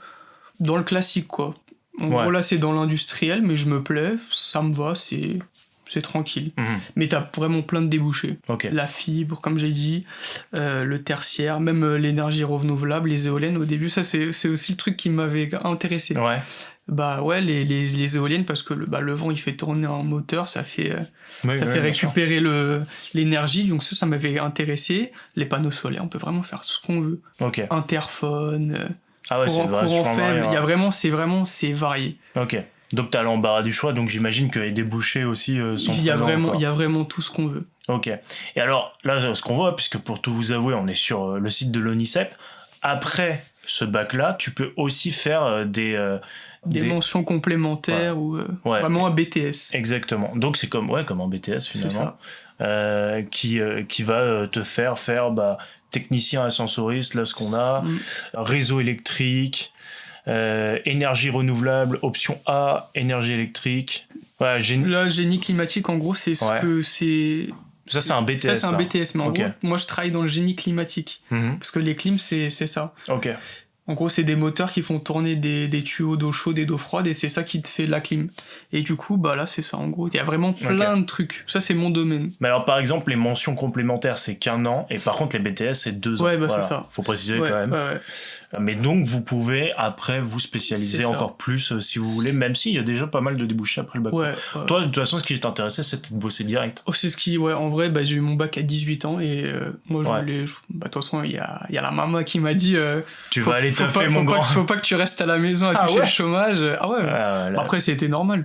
classique, quoi. En gros, là, c'est dans l'industriel, mais je me plais, ça me va, c'est tranquille. Mais t'as vraiment plein de débouchés. Okay. La fibre, comme j'ai dit, le tertiaire, même l'énergie renouvelable, les éoliennes au début, ça c'est aussi le truc qui m'avait intéressé. Ouais. Bah ouais, les éoliennes, parce que le vent il fait tourner un moteur, ça fait récupérer l'énergie, donc ça m'avait intéressé. Les panneaux solaires, on peut vraiment faire ce qu'on veut. Ok. Interphone, courant faible, c'est varié. Ok. Donc t'as l'embarras du choix, donc j'imagine que les débouchés aussi sont présents. Il y a vraiment tout ce qu'on veut. Ok. Et alors, là, ce qu'on voit, puisque pour tout vous avouer, on est sur le site de l'ONICEP, après ce bac-là, tu peux aussi faire des mentions complémentaires ou vraiment un BTS. Exactement. Donc c'est comme un BTS finalement, qui va te faire technicien ascensoriste, là ce qu'on a, réseau électrique, énergie renouvelable, option A, énergie électrique. Ouais, génie climatique, en gros, c'est ce que c'est. Ça, c'est un BTS. Ça, c'est un BTS, mais en gros, moi, je travaille dans le génie climatique. Parce que les clims, c'est ça. Ok. En gros, c'est des moteurs qui font tourner des tuyaux d'eau chaude et d'eau froide, et c'est ça qui te fait la clim. Et du coup, là, c'est ça, en gros. Il y a vraiment plein de trucs. Ça, c'est mon domaine. Mais alors, par exemple, les mentions complémentaires, c'est qu'1 an, et par contre, les BTS, c'est 2 ans. Ouais, c'est ça. Faut préciser quand même. Ouais. Mais donc, vous pouvez, après, vous spécialiser encore plus, si vous voulez, même s'il y a déjà pas mal de débouchés après le bac. Ouais. Toi, de toute façon, ce qui t'intéressait, c'était de bosser direct. Oh, c'est ce qui, en vrai, j'ai eu mon bac à 18 ans, et moi, je voulais... de toute façon, il y a la maman qui m'a dit... tu vas aller taffer, mon grand. Faut pas que tu restes à la maison à toucher le chômage. Ah ouais. Après, c'était normal.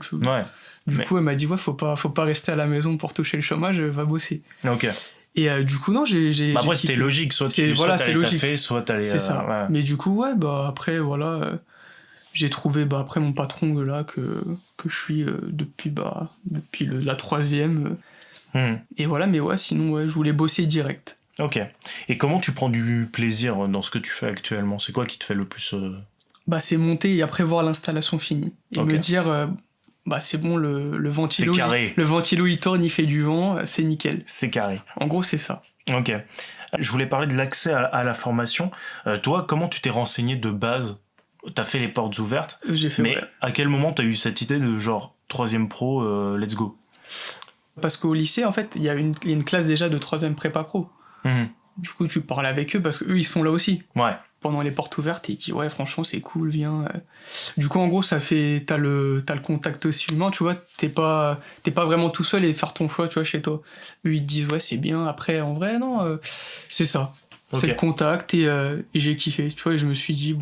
Du coup, elle m'a dit, faut pas rester à la maison pour toucher le chômage, va bosser. Ok. Et du coup, non, j'ai après, c'était logique, soit t'allais taffer, soit t'allais... C'est ça. Mais du coup, après, j'ai trouvé, après, mon patron, là, que je suis depuis la 3e. Et voilà, mais sinon, je voulais bosser direct. Ok. Et comment tu prends du plaisir dans ce que tu fais actuellement ? C'est quoi qui te fait le plus... c'est monter et après voir l'installation finie. Et me dire... c'est bon, le ventilo, il tourne, il fait du vent, c'est nickel. C'est carré. En gros, c'est ça. Ok. Je voulais parler de l'accès à la formation. Toi, comment tu t'es renseigné de base ? T'as fait les portes ouvertes. J'ai fait, mais à quel moment t'as eu cette idée de genre 3e pro, let's go ? Parce qu'au lycée, en fait, il y a une classe déjà de 3e prépa pro. Du coup, tu parles avec eux parce qu'eux, ils sont là aussi. Ouais. Pendant les portes ouvertes, et ils disent franchement c'est cool, viens. Du coup en gros ça fait t'as le contact aussi humain, tu vois, t'es pas vraiment tout seul et faire ton choix, tu vois, chez toi. Eux ils te disent c'est bien, après en vrai non, c'est ça. C'est le contact et j'ai kiffé, tu vois, et je me suis dit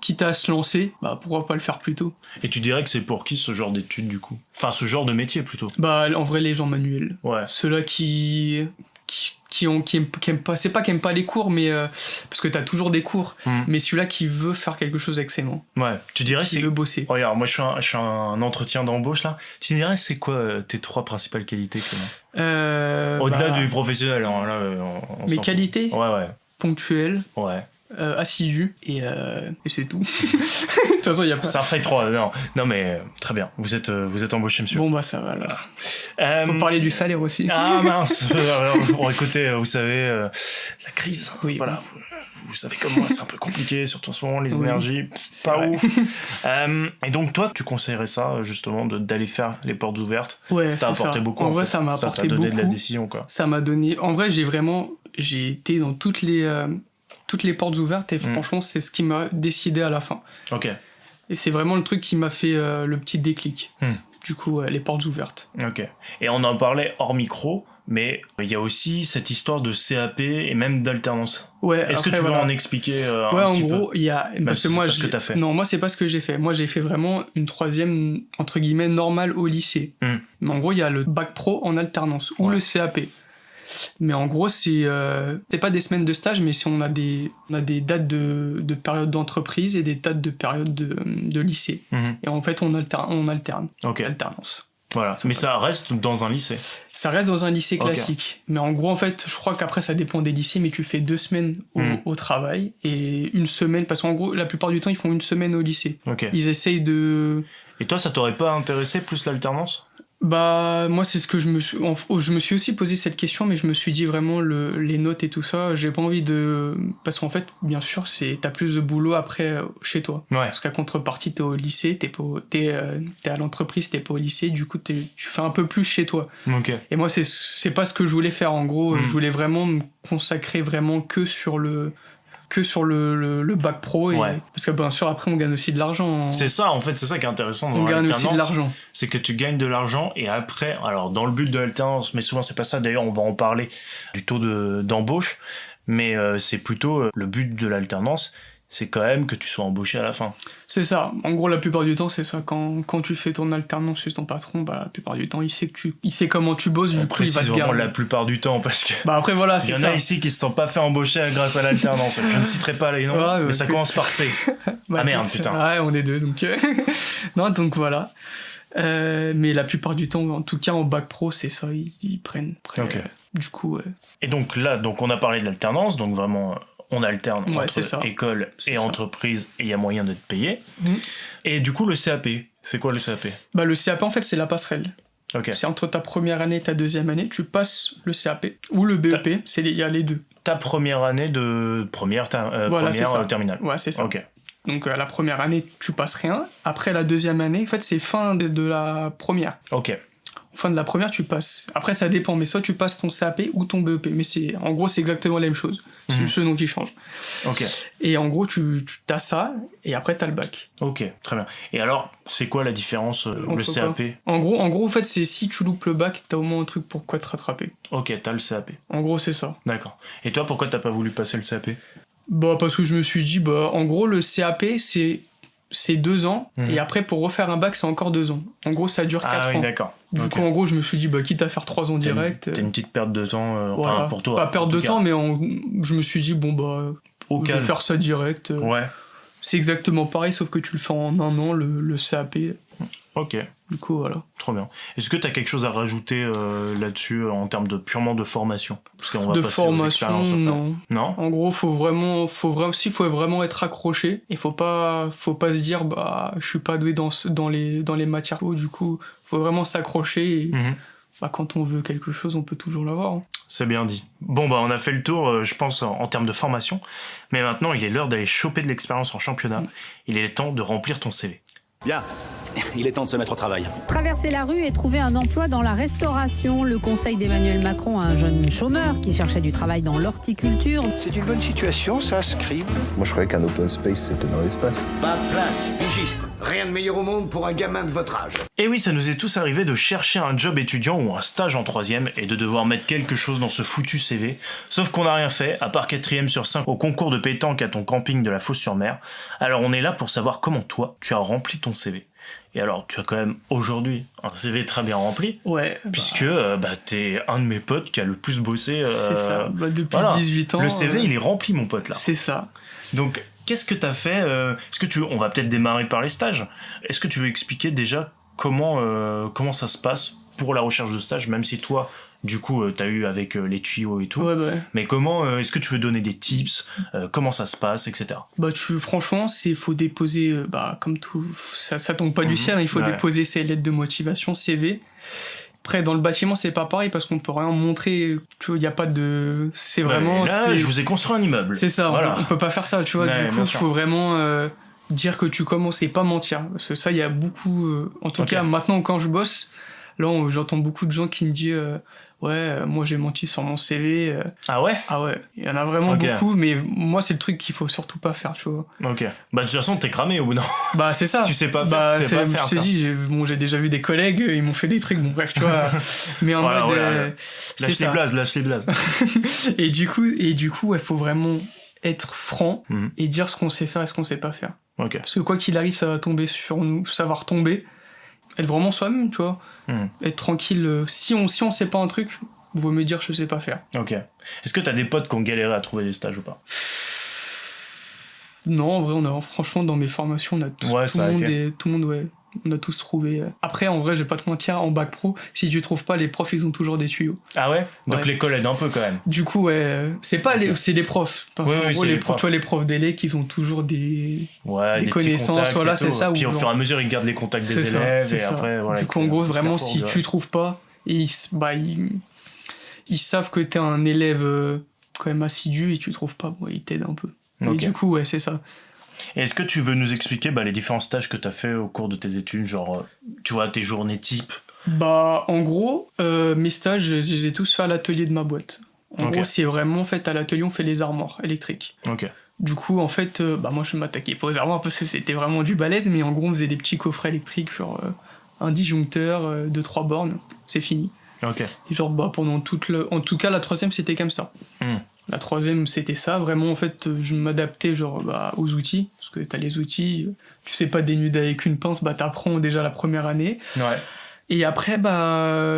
quitte à se lancer, pourquoi pas le faire plus tôt. Et tu dirais que c'est pour qui ce genre d'études du coup ? Enfin ce genre de métier plutôt. En vrai les gens manuels. Ouais. Ceux-là qui aiment pas, c'est pas qu'ils aiment pas les cours, mais parce que t'as toujours des cours, mais celui-là qui veut faire quelque chose avec ses mains. Ouais, tu dirais qui veut bosser. Regarde, moi je suis un entretien d'embauche là. Tu dirais c'est quoi tes 3 principales qualités au-delà du professionnel on mes qualités. Ouais. Ponctuel. Ouais. Assidu et c'est tout. De toute façon, il y a pas. Ça fait 3. Non mais très bien. Vous êtes embauché, monsieur. Bon ça va là. Faut parler du salaire aussi. Ah mince. Alors, écoutez, vous savez la crise. Oui. Voilà. Vous savez comme moi, c'est un peu compliqué, surtout en ce moment, les énergies, pas ouf. Et donc toi, tu conseillerais ça justement d'aller faire les portes ouvertes. Ouais. Ça t'a apporté beaucoup. En vrai, ça m'a apporté beaucoup. Ça t'a donné de la décision quoi. Ça m'a donné. En vrai, j'ai été dans toutes les portes ouvertes et franchement c'est ce qui m'a décidé à la fin. Ok. Et c'est vraiment le truc qui m'a fait le petit déclic. Du coup les portes ouvertes. Ok. Et on en parlait hors micro, mais il y a aussi cette histoire de CAP et même d'alternance. Ouais. Est-ce que tu veux en expliquer un petit peu ? Ouais, en gros, il y a... Parce que moi, ce que t'as fait. Non, moi, c'est pas ce que j'ai fait. Moi, j'ai fait vraiment une 3e, entre guillemets, normale au lycée. Mais en gros, il y a le bac pro en alternance ou le CAP. Mais en gros, c'est pas des semaines de stage, mais on a des dates de période d'entreprise et des dates de période de lycée. Et en fait, on alterne. Ok. Alternance. Voilà. Mais ça reste dans un lycée. Ça reste dans un lycée classique. Mais en gros, en fait, je crois qu'après, ça dépend des lycées, mais tu fais 2 semaines au travail et 1 semaine, parce qu'en gros, la plupart du temps, ils font 1 semaine au lycée. Okay. Ils essayent de... Et toi, ça t'aurait pas intéressé plus l'alternance ? Moi c'est ce que je me suis aussi posé cette question, mais je me suis dit vraiment les notes et tout ça, j'ai pas envie parce qu'en fait bien sûr t'as plus de boulot après chez toi. Ouais. Parce qu'à contrepartie t'es au lycée, t'es à l'entreprise, t'es pas au lycée, du coup tu fais un peu plus chez toi. Okay. Et moi c'est pas ce que je voulais faire en gros, je voulais vraiment me consacrer vraiment que sur que sur le bac pro. Parce que bien sûr, après, on gagne aussi de l'argent. C'est ça, en fait, c'est ça qui est intéressant dans on gagne l'alternance. aussi de l'argent. C'est que tu gagnes de l'argent et après, alors dans le but de l'alternance, mais souvent c'est pas ça, d'ailleurs on va en parler du taux d'embauche, mais c'est plutôt le but de l'alternance, c'est quand même que tu sois embauché à la fin. C'est ça. En gros, la plupart du temps, c'est ça. Quand tu fais ton alternance chez ton patron, la plupart du temps, il sait comment tu bosses, du coup, il va te garder. La plupart du temps, parce que après, voilà, c'est ça. Il y en a ici qui se sont pas fait embaucher grâce à l'alternance. Je ne citerai pas les noms, mais ça commence par C. Ah merde, putain. Ouais, on est deux, donc... non, donc voilà. Mais la plupart du temps, en tout cas en bac pro, c'est ça, ils prennent. Après, du coup, Et donc là, on a parlé de l'alternance, donc vraiment... On alterne entre école et entreprise et il y a moyen d'être payé. Et du coup, le CAP, c'est quoi le CAP ? Le CAP, en fait, c'est la passerelle. C'est entre ta première année et ta deuxième année, tu passes le CAP ou le BEP, il y a les deux. Ta première année de première terminale. Ouais, c'est ça. Donc la première année, tu passes rien. Après la deuxième année, en fait, c'est fin de la première. Fin de la première, tu passes. Après, ça dépend, mais soit tu passes ton CAP ou ton BEP. Mais en gros, c'est exactement la même chose. C'est juste le nom qui change. Et en gros, tu as ça, et après, tu as le bac. Ok, très bien. Et alors, c'est quoi la différence, le CAP ? En gros, en fait, c'est si tu loupes le bac, t'as au moins un truc pour quoi te rattraper. Ok, t'as le CAP. En gros, c'est ça. D'accord. Et toi, pourquoi t'as pas voulu passer le CAP ? Parce que je me suis dit, en gros, le CAP, c'est 2 ans, et après, pour refaire un bac, c'est encore 2 ans. En gros, ça dure 4 ans. Ah oui, d'accord. Du coup, en gros, je me suis dit, quitte à faire 3 ans direct... T'as une petite perte de temps, pour toi. Pas perte de temps, mais je me suis dit, je vais faire ça direct. C'est exactement pareil, sauf que tu le fais en 1 an, le CAP. Ok. Du coup, voilà. Trop bien. Est-ce que t'as quelque chose à rajouter là-dessus en termes purement de formation ? Parce qu'on va passer aux expériences après. Non. En gros, faut vraiment être accroché. Et faut pas se dire, je suis pas doué dans les matières. Du coup, faut vraiment s'accrocher. Et quand on veut quelque chose, on peut toujours l'avoir. C'est bien dit. Bon, on a fait le tour, je pense, en termes de formation. Mais maintenant, il est l'heure d'aller choper de l'expérience en championnat. Il est temps de remplir ton CV. Bien, il est temps de se mettre au travail. Traverser la rue et trouver un emploi dans la restauration. Le conseil d'Emmanuel Macron à un jeune chômeur qui cherchait du travail dans l'horticulture. C'est une bonne situation, ça, Scribe. Moi, je croyais qu'un open space, c'était dans l'espace. Pas de place, pigiste. Rien de meilleur au monde pour un gamin de votre âge. Et oui, ça nous est tous arrivé de chercher un job étudiant ou un stage en 3e et de devoir mettre quelque chose dans ce foutu CV. Sauf qu'on n'a rien fait, à part 4e sur 5 au concours de pétanque à ton camping de la Fosse-sur-Mer. Alors on est là pour savoir comment toi, tu as rempli ton CV. Et alors, tu as quand même aujourd'hui un CV très bien rempli. Ouais. Puisque t'es un de mes potes qui a le plus bossé. C'est ça. Depuis 18 ans. Le CV, il est rempli, mon pote, là. C'est ça. Donc, qu'est-ce que t'as fait on va peut-être démarrer par les stages. Est-ce que tu veux expliquer déjà comment ça se passe pour la recherche de stage, même si toi, du coup, t'as eu avec les tuyaux et tout. Ouais. Mais comment est-ce que tu veux donner des tips, comment ça se passe, etc. Franchement, faut déposer, comme tout, ça tombe pas du ciel, il faut déposer ses lettres de motivation, CV. Après, dans le bâtiment, c'est pas pareil parce qu'on peut rien montrer. Tu vois, il y a pas de. C'est vraiment. Là, je vous ai construit un immeuble. C'est ça. Voilà. On peut pas faire ça. Tu vois. Du coup, il faut vraiment dire que tu commences et pas mentir. Parce que ça, il y a beaucoup. En tout cas, maintenant, quand je bosse, là, j'entends beaucoup de gens qui me disent. Moi j'ai menti sur mon CV. Ah ouais ? Ah ouais, il y en a vraiment beaucoup, mais moi c'est le truc qu'il faut surtout pas faire, tu vois. Ok. De toute façon t'es cramé au bout d'un. C'est ça. Si tu sais pas faire, tu sais pas faire. Je t'ai dit, j'ai déjà vu des collègues, ils m'ont fait des trucs, bref, tu vois. Mais en mode. Lâche les blazes. Et du coup, il faut vraiment être franc et dire ce qu'on sait faire et ce qu'on sait pas faire. Ok. Parce que quoi qu'il arrive, ça va tomber sur nous, ça va retomber. Être vraiment soi-même, tu vois. Être tranquille. Si on sait pas un truc, vaut mieux dire je sais pas faire. Ok. Est-ce que t'as des potes qui ont galéré à trouver des stages ou pas ? Non, en vrai, franchement, dans mes formations, on a tout le monde, on a tous trouvé. Après, en vrai, je vais pas te mentir, en bac pro, si tu trouves pas, les profs, ils ont toujours des tuyaux. Ah ouais ? Donc l'école aide un peu quand même. Du coup, c'est pas c'est les profs. En gros, les profs, tu vois, les profs d'élèves, ils ont toujours des connaissances, voilà, c'est ça. Puis au fur et à mesure, ils gardent les contacts des élèves et après, voilà. Du coup, en gros, vraiment, si tu trouves pas, ils savent que t'es un élève quand même assidu et tu trouves pas, ils t'aident un peu. Et du coup, c'est ça. Et est-ce que tu veux nous expliquer les différents stages que tu as fait au cours de tes études, genre, tu vois, tes journées type ? En gros, mes stages, je les ai tous fait à l'atelier de ma boîte. En gros, c'est vraiment, en fait, à l'atelier, on fait les armoires électriques. Ok. Du coup, en fait, moi je m'attaquais pas aux armoires parce que c'était vraiment du balèze, mais en gros, on faisait des petits coffrets électriques, genre un disjoncteur, 2-3 bornes, c'est fini. Ok. Et genre, pendant en tout cas, la troisième, c'était comme ça. La troisième, c'était ça. Vraiment, en fait, je m'adaptais aux outils, parce que t'as les outils, tu sais pas dénuder avec une pince, t'apprends déjà la première année. Ouais. Et après,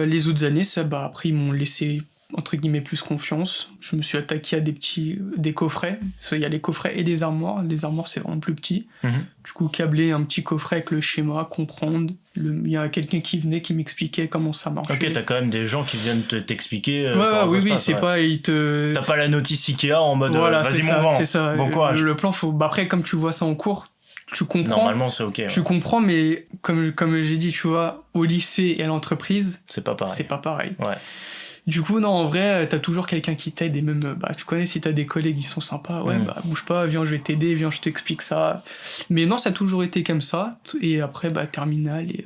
les autres années, après, ils m'ont laissé, entre guillemets, plus confiance. Je me suis attaqué à des coffrets. Parce qu'il y a les coffrets et les armoires. Les armoires, c'est vraiment plus petit. Du coup, câbler un petit coffret avec le schéma, comprendre. Il y a quelqu'un qui venait, qui m'expliquait comment ça marchait. Ok, t'as quand même des gens qui viennent t'expliquer. Oui, c'est pas... T'as pas la notice Ikea en mode vas-y mon grand, c'est ça. Bon courage. Le plan, après, comme tu vois ça en cours, tu comprends. Normalement, c'est ok. Tu comprends, mais comme j'ai dit, tu vois, au lycée et à l'entreprise, c'est pas pareil. Ouais. Du coup, non, en vrai, t'as toujours quelqu'un qui t'aide, et même, tu connais, si t'as des collègues qui sont sympas, bouge pas, viens, je vais t'aider, viens, je t'explique ça. Mais non, ça a toujours été comme ça, et après, terminale, et...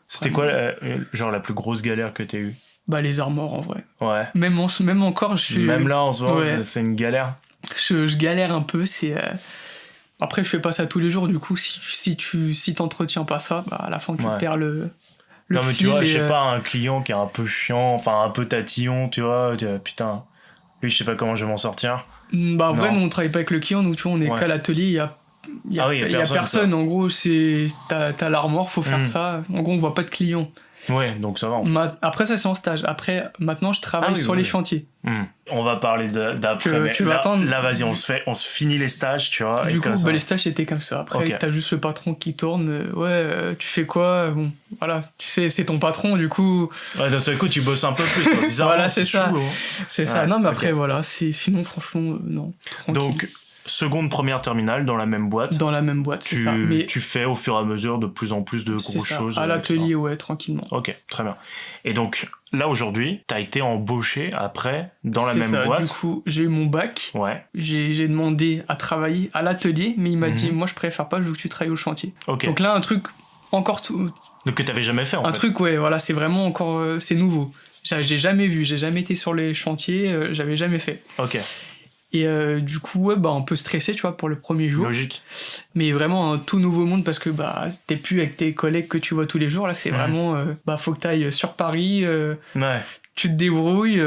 C'était quoi, la plus grosse galère que t'as eue? Les armoires, en vrai. Ouais. Même encore, Même là, en ce moment, c'est une galère. Je galère un peu, c'est... Après, je fais pas ça tous les jours, du coup, si t'entretiens pas ça, à la fin, tu perds le non, mais fil. Tu vois, je sais pas, un client qui est un peu chiant, enfin, un peu tatillon, tu vois, putain, lui, je sais pas comment je vais m'en sortir. En vrai, nous, on travaille pas avec le client, nous, tu vois, on est qu'à l'atelier, il y a personne. En gros, t'as l'armoire, faut faire ça. En gros, on voit pas de clients. Ouais, donc ça va. En fait. Après, ça, c'est en stage. Après, maintenant, je travaille sur les chantiers. On va parler d'après. Tu vas attendre. Là, vas-y, on se finit les stages, tu vois. Du coup, les stages, c'était comme ça. Après, t'as juste le patron qui tourne. Tu fais quoi? Bon, voilà, tu sais, c'est ton patron, du coup. Ouais, d'un seul coup, tu bosses un peu plus. Bizarrement, voilà, c'est ça. C'est ça. Non, mais après, voilà. Sinon, franchement, non. Tranquille. Donc, seconde, première terminale dans la même boîte. Dans la même boîte, c'est ça. Mais tu fais au fur et à mesure de plus en plus de grosses choses. À l'atelier, tranquillement. Ok, très bien. Et donc, là, aujourd'hui, t'as été embauché après dans la même boîte. Du coup, j'ai eu mon bac. Ouais. J'ai demandé à travailler à l'atelier, mais il m'a dit, moi, je préfère pas, je veux que tu travailles au chantier. Ok. Donc là, un truc encore tout... Donc que t'avais jamais fait, en fait. Un truc, voilà, c'est vraiment encore... c'est nouveau. J'ai jamais vu, j'ai jamais été sur les chantiers, j'avais jamais fait. Ok. Et du coup, un peu stressé, tu vois, pour le premier jour. Logique. Mais vraiment un tout nouveau monde parce que t'es plus avec tes collègues que tu vois tous les jours. Là, c'est vraiment, faut que t'ailles sur Paris. Tu te débrouilles,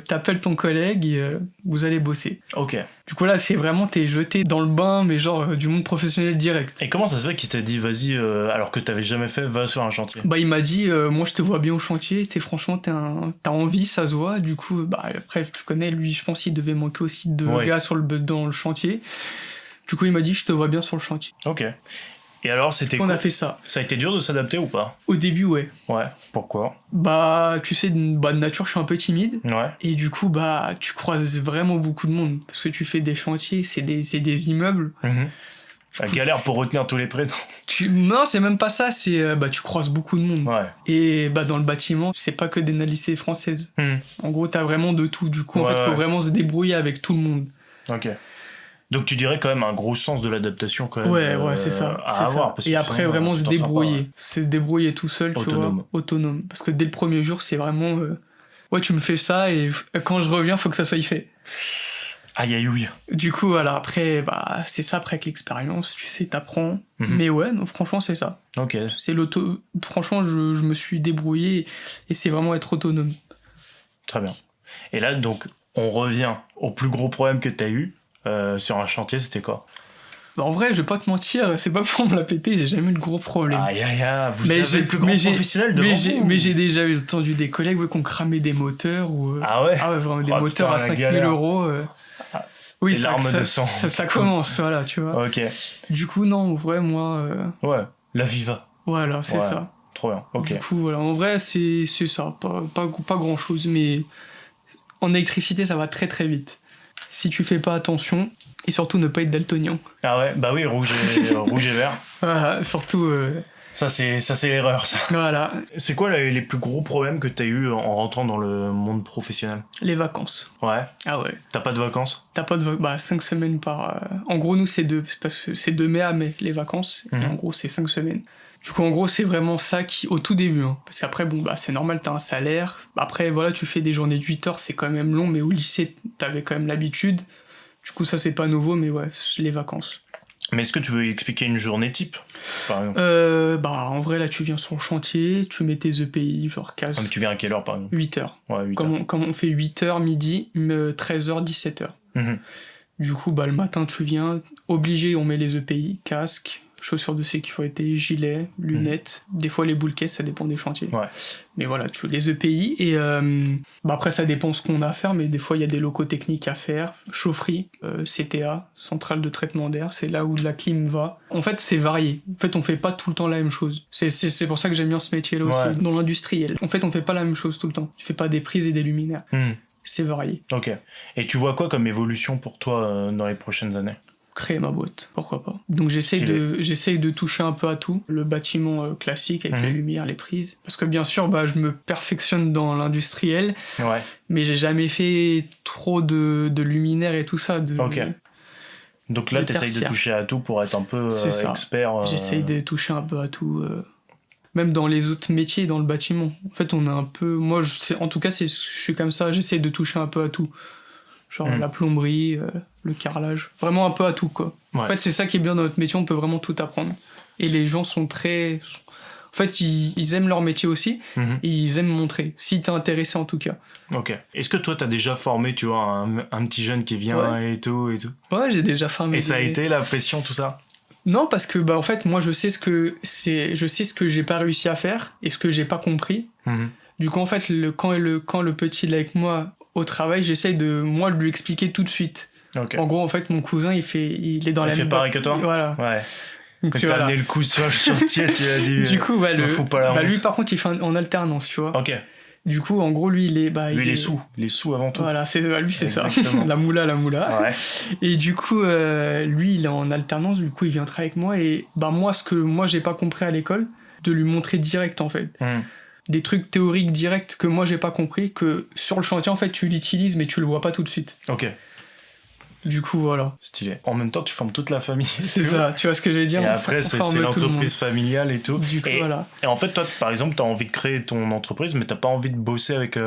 t'appelles ton collègue et vous allez bosser. Ok. Du coup, là, c'est vraiment, t'es jeté dans le bain, mais genre du monde professionnel direct. Et comment ça se fait qu'il t'a dit, vas-y, alors que t'avais jamais fait, va sur un chantier? Il m'a dit, moi, je te vois bien au chantier, franchement, t'as envie, ça se voit. Du coup, après, tu connais, lui, je pense qu'il devait manquer aussi de gars dans le chantier. Du coup, il m'a dit, je te vois bien sur le chantier. Ok. Et alors, c'était quoi? On a fait ça. Ça a été dur de s'adapter ou pas? Au début, ouais. Ouais, pourquoi? Tu sais, de nature, je suis un peu timide. Ouais. Et du coup, tu croises vraiment beaucoup de monde. Parce que tu fais des chantiers, c'est des immeubles. La galère pour retenir tous les prénoms. Non, c'est même pas ça, c'est tu croises beaucoup de monde. Ouais. Et dans le bâtiment, c'est pas que des nationalités françaises. En gros, t'as vraiment de tout. Du coup, en fait, faut vraiment se débrouiller avec tout le monde. Ok. Donc tu dirais quand même un gros sens de l'adaptation quand même. Ouais, c'est ça. À avoir. Parce et après, vraiment se débrouiller. Se débrouiller tout seul, autonome. Tu vois. Autonome. Parce que dès le premier jour, c'est vraiment... tu me fais ça et quand je reviens, faut que ça soit fait. Aïe aïe aïe. Du coup, voilà, après, c'est ça, après avec l'expérience, tu sais, t'apprends. Mais non, franchement, c'est ça. Ok. C'est franchement, je me suis débrouillé et c'est vraiment être autonome. Très bien. Et là, donc, on revient au plus gros problème que t'as eu sur un chantier, c'était quoi? En vrai, je vais pas te mentir, c'est pas pour me la péter, j'ai jamais eu de gros problème. Aïe aïe aïe, vous avez le plus grand professionnel devant vous. Mais j'ai déjà entendu des collègues qui ont cramé des moteurs ou... Ah ouais? Ah ouais, vraiment, des moteurs à 5 000 €. Oui, ça commence, voilà, tu vois. Ok. Du coup, non, en vrai, moi... Ouais, la Viva. Voilà, c'est ça. Trop bien, ok. Du coup, voilà, en vrai, c'est ça, pas grand-chose, mais en électricité, ça va très très vite. Si tu fais pas attention, et surtout ne pas être daltonien. Ah ouais, bah oui, rouge et vert. Voilà, surtout... Ça c'est l'erreur, ça. Voilà. C'est quoi les plus gros problèmes que t'as eu en rentrant dans le monde professionnel? Les vacances. Ouais. Ah ouais. T'as pas de vacances? T'as pas de 5 semaines par... En gros, nous, c'est parce que c'est de mai à mai, les vacances. Et en gros, c'est 5 semaines. Du coup, en gros, c'est vraiment ça qui... Au tout début, parce qu'après, c'est normal, t'as un salaire. Après, voilà, tu fais des journées de 8 heures, c'est quand même long, mais au lycée, t'avais quand même l'habitude. Du coup, ça, c'est pas nouveau, mais ouais, les vacances. Mais est-ce que tu veux expliquer une journée type, par exemple? En vrai, là, tu viens sur le chantier, tu mets tes EPI, genre casse. Mais tu viens à quelle heure, par exemple? 8h. Ouais, 8h. Comme on fait 8h, midi, 13h, 17h. Du coup, le matin, tu viens, obligé, on met les EPI, casque, chaussures de sécurité, gilet, lunettes, des fois les boules caisses, ça dépend des chantiers. Ouais. Mais voilà, tu fais les EPI, et après, ça dépend ce qu'on a à faire, mais des fois, il y a des locaux techniques à faire, chaufferie, CTA, centrale de traitement d'air, c'est là où la clim va. En fait, c'est varié. En fait, on fait pas tout le temps la même chose. C'est pour ça que j'aime bien ce métier-là aussi, dans l'industriel. En fait, on fait pas la même chose tout le temps. Tu fais pas des prises et des luminaires. C'est varié. Ok. Et tu vois quoi comme évolution pour toi dans les prochaines années? Créer ma boîte, pourquoi pas. Donc j'essaye de toucher un peu à tout. Le bâtiment classique avec les lumières, les prises. Parce que bien sûr, je me perfectionne dans l'industriel, mais j'ai jamais fait trop de luminaires et tout ça. Ok. Donc là, t'essayes de toucher à tout pour être un peu expert. J'essaye de toucher un peu à tout. Même dans les autres métiers, dans le bâtiment. En fait, on a un peu... Moi, en tout cas, je suis comme ça, j'essaie de toucher un peu à tout. Genre la plomberie, le carrelage, vraiment un peu à tout, quoi. Ouais. En fait, c'est ça qui est bien dans notre métier, on peut vraiment tout apprendre. Et les gens sont très... En fait, ils aiment leur métier aussi, et ils aiment montrer, si t'es intéressé en tout cas. Ok. Est-ce que toi, t'as déjà formé, tu vois, un petit jeune qui vient et tout? Ouais, j'ai déjà formé. Et ça a été la pression, tout ça? Non, parce que en fait, moi, je sais ce que j'ai pas réussi à faire et ce que j'ai pas compris. Du coup, en fait, quand le petit est avec moi au travail, j'essaye de lui expliquer tout de suite. Okay. En gros, en fait, mon cousin, il est dans la même... Il fait pareil que toi? Voilà. Ouais. Donc t'as amené le coup sur le chantier, tu as dit... Du coup, lui, par contre, il fait en alternance, tu vois. Ok. Du coup, en gros, lui, il est... il est sous. Il est sous avant tout. Voilà, lui, c'est ça. la moula. Ouais. Et du coup, lui, il est en alternance, du coup, il vient travailler avec moi. Et moi, ce que j'ai pas compris à l'école, de lui montrer direct, en fait. Des trucs théoriques directs que moi, j'ai pas compris, que sur le chantier, en fait, tu l'utilises, mais tu le vois pas tout de suite. Ok. Du coup, voilà. Stylé. En même temps, tu formes toute la famille. C'est ça, tu vois ce que je veux dire? Et après, c'est l'entreprise familiale et tout. Du coup, voilà. Et en fait, toi, par exemple, t'as envie de créer ton entreprise, mais t'as pas envie de bosser avec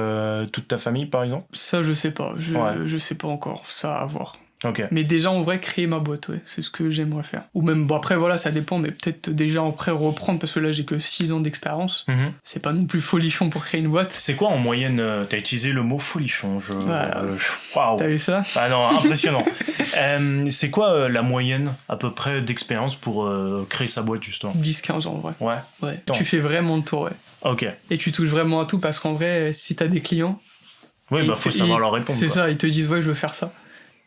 toute ta famille, par exemple? Ça, je sais pas. Je sais pas encore. Ça à voir. Ok. Mais déjà, en vrai, créer ma boîte, c'est ce que j'aimerais faire. Ou même, après, voilà, ça dépend, mais peut-être déjà après reprendre, parce que là, j'ai que 6 ans d'expérience. C'est pas non plus folichon pour créer une boîte. C'est quoi, en moyenne, t'as utilisé le mot folichon? Waouh. T'as vu ça? Ah non, impressionnant. C'est quoi la moyenne, à peu près, d'expérience pour créer sa boîte, justement? 10-15 ans, en vrai. Ouais. Tu fais vraiment le tour, Ok. Et tu touches vraiment à tout, parce qu'en vrai, si t'as des clients... Oui, faut savoir leur répondre. C'est ça, ils te disent, ouais, je veux faire ça.